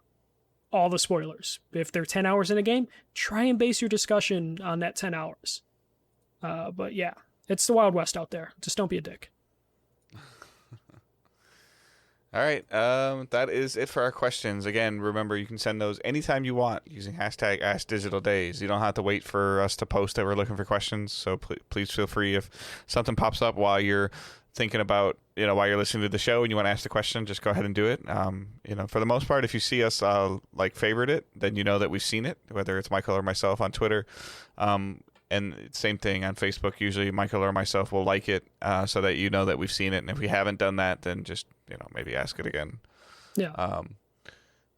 all the spoilers. If they're 10 hours in a game, try and base your discussion on that 10 hours. But yeah, it's the Wild West out there. Just don't be a dick. All right. That is it for our questions. Again, remember, you can send those anytime you want using hashtag AskDigitalDays. You don't have to wait for us to post that we're looking for questions. So please feel free if something pops up while you're thinking about, while you're listening to the show and you want to ask the question, just go ahead and do it. For the most part, if you see us favorite it, then you know that we've seen it, whether it's Michael or myself on Twitter. And same thing on Facebook. Usually Michael or myself will like it so that you know that we've seen it. And if we haven't done that, then just, maybe ask it again. Yeah.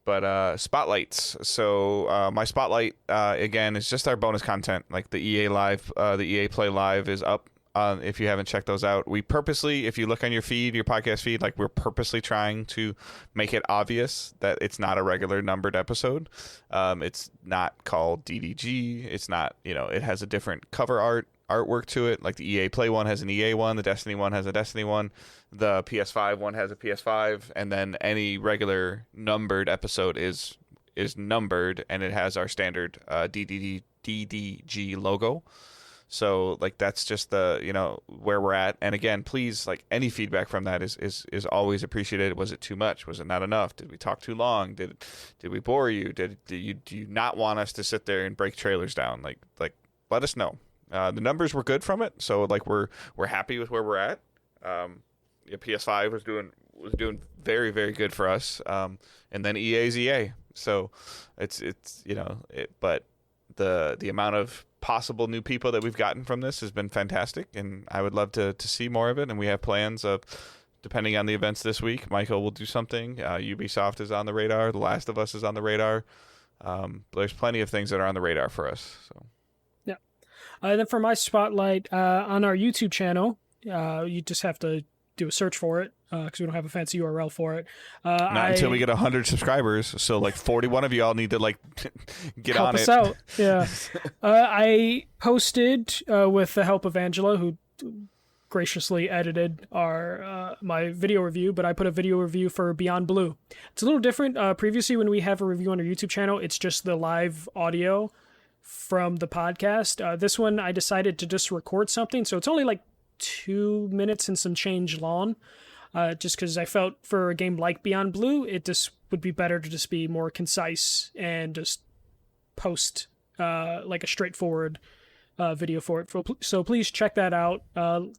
But spotlights. So my spotlight, again, is just our bonus content. Like the EA Live, the EA Play Live is up. If you haven't checked those out, we purposely, if you look on your feed, your podcast feed, like we're purposely trying to make it obvious that it's not a regular numbered episode. It's not called DDG. It's not, it has a different cover art. artwork to it. Like the EA Play one has an EA one, the Destiny one has a Destiny one, the PS5 one has a PS5, and then any regular numbered episode is numbered, and it has our standard DDG logo. So like that's just the where we're at. And again, please, like, any feedback from that is always appreciated. Was it too much? Was it not enough? Did we talk too long? Did we bore you? Do you not want us to sit there and break trailers down? Like let us know. The numbers were good from it, so like we're happy with where we're at. PS5 was doing very, very good for us. And then EA's EA. So it's but the amount of possible new people that we've gotten from this has been fantastic, and I would love to see more of it. And we have plans of, depending on the events this week, Michael will do something. Ubisoft is on the radar. The Last of Us is on the radar. There's plenty of things that are on the radar for us. So yeah. Then for my spotlight, on our YouTube channel, you just have to do a search for it, because we don't have a fancy URL for it. Not until we get 100 subscribers. So like 41 of y'all need to like get help on us it. out. Yeah. I posted, with the help of Angela, who graciously edited my video review, but I put a video review for Beyond Blue. It's a little different. Previously, when we have a review on our YouTube channel, it's just the live audio from the podcast. This one, I decided to just record something, so it's only like 2 minutes and some change long, just because I felt for a game like Beyond Blue, it just would be better to just be more concise and just post like a straightforward video for it. So please check that out.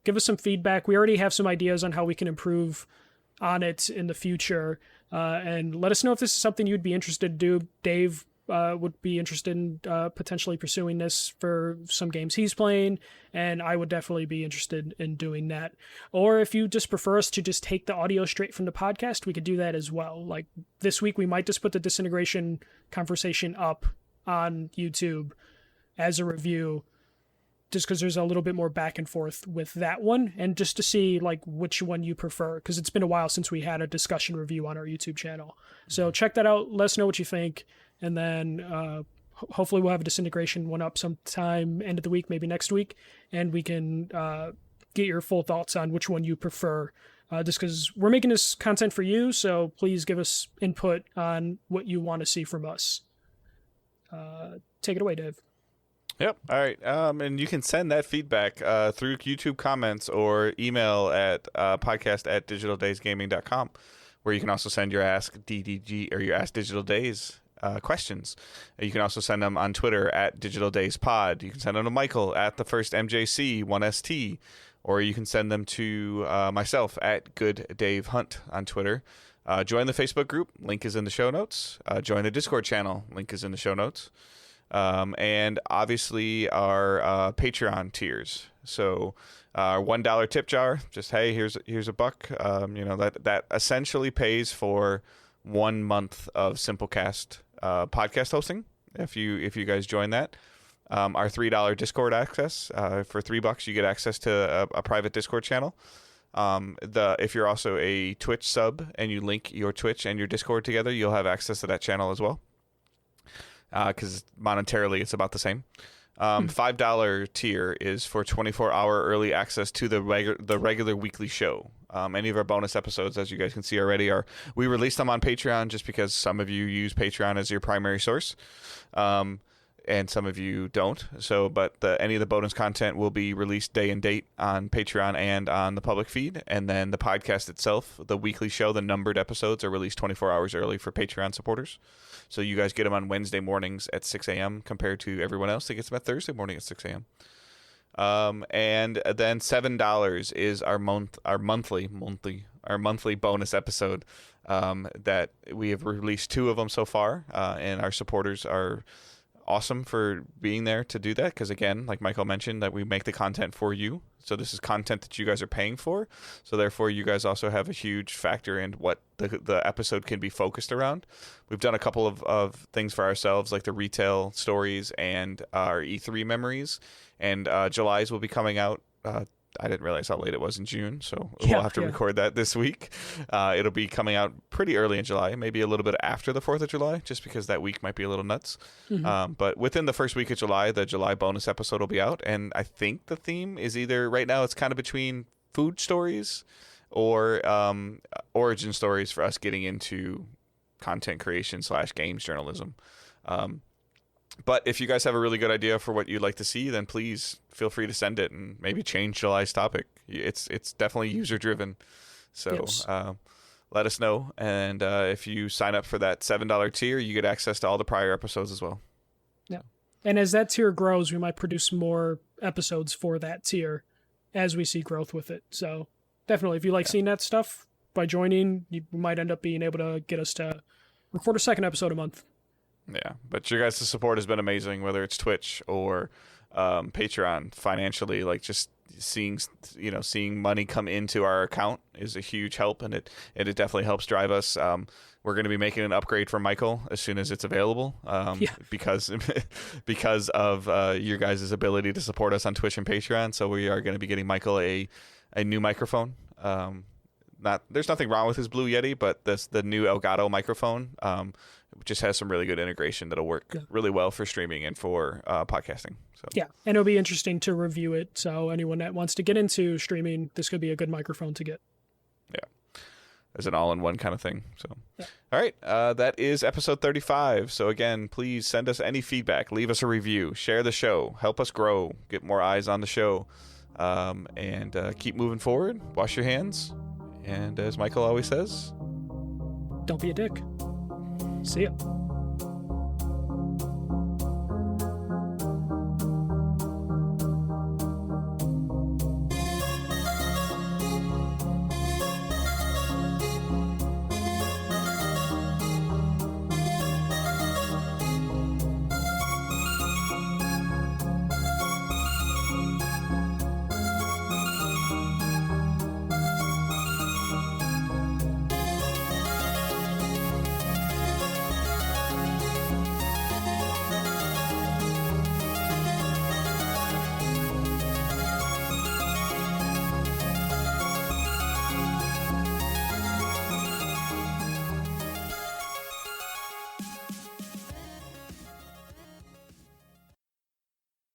Give us some feedback. We already have some ideas on how we can improve on it in the future, and let us know if this is something you'd be interested to do. Dave would be interested in potentially pursuing this for some games he's playing, and I would definitely be interested in doing that. Or if you just prefer us to just take the audio straight from the podcast, we could do that as well. Like this week, we might just put the Disintegration conversation up on YouTube as a review, just because there's a little bit more back and forth with that one, and just to see like which one you prefer, because it's been a while since we had a discussion review on our YouTube channel. So check that out. Let us know what you think. And then hopefully we'll have a Disintegration one up sometime end of the week, maybe next week, and we can get your full thoughts on which one you prefer. Just because we're making this content for you, so please give us input on what you want to see from us. Take it away, Dave. Yep. All right. And you can send that feedback through YouTube comments or email at podcast@digitaldaysgaming.com, where you can also send your Ask DDG or your Ask Digital Days questions. You can also send them on Twitter at Digital Days Pod. You can send them to Michael at the first MJC 1ST, or you can send them to myself at Good Dave Hunt on Twitter. Join the Facebook group. Link is in the show notes. Join the Discord channel. Link is in the show notes. And obviously our Patreon tiers. So $1 tip jar. Just hey, here's a buck. That essentially pays for 1 month of Simplecast podcast hosting. If you guys join that, our $3 Discord access, for $3 you get access to a private Discord channel. If you're also a Twitch sub and you link your Twitch and your Discord together, you'll have access to that channel as well. Because monetarily it's about the same. $5 tier is for 24-hour early access to the regular weekly show. Any of our bonus episodes, as you guys can see already, we release them on Patreon just because some of you use Patreon as your primary source, and some of you don't. So, but any of the bonus content will be released day and date on Patreon and on the public feed, and then the podcast itself, the weekly show, the numbered episodes, are released 24 hours early for Patreon supporters. So you guys get them on Wednesday mornings at 6 a.m. compared to everyone else that gets them at Thursday morning at 6 a.m. And then $7 is our monthly bonus episode that we have released 2 of them so far, and our supporters are awesome for being there to do that, because again, like Michael mentioned, that we make the content for you. So this is content that you guys are paying for. So therefore, you guys also have a huge factor in what the episode can be focused around. We've done a couple of things for ourselves, like the retail stories and our E3 memories. And July's will be coming out I didn't realize how late it was in June, so Yeah, we'll have to yeah. record that this week. It'll be coming out pretty early in July, maybe a little bit after the 4th of July, just because that week might be a little nuts. But within the first week of July, the July bonus episode will be out, and I think the theme is either, right now it's kind of between food stories or origin stories for us getting into content creation / games journalism. But if you guys have a really good idea for what you'd like to see, then please feel free to send it and maybe change July's topic. It's definitely user driven. So Yes. let us know. And if you sign up for that $7 tier, you get access to all the prior episodes as well. Yeah. And as that tier grows, we might produce more episodes for that tier as we see growth with it. So definitely, if you like seeing that stuff, by joining, you might end up being able to get us to record a second episode a month. Yeah, but your guys' support has been amazing, whether it's Twitch or Patreon. Financially, like just seeing money come into our account is a huge help, and it definitely helps drive us. We're going to be making an upgrade for Michael as soon as it's available, because of your guys' ability to support us on Twitch and Patreon. So we are going to be getting Michael a new microphone. There's nothing wrong with his Blue Yeti, but the new Elgato microphone just has some really good integration that'll work really well for streaming and for podcasting. So Yeah, and it'll be interesting to review it. So anyone that wants to get into streaming, this could be a good microphone to get. yeah, as an all-in-one kind of thing. So all right, that is episode 35. So again, please send us any feedback, leave us a review, share the show, help us grow, get more eyes on the show, and keep moving forward. Wash your hands, and as Michael always says, Don't be a dick. See ya.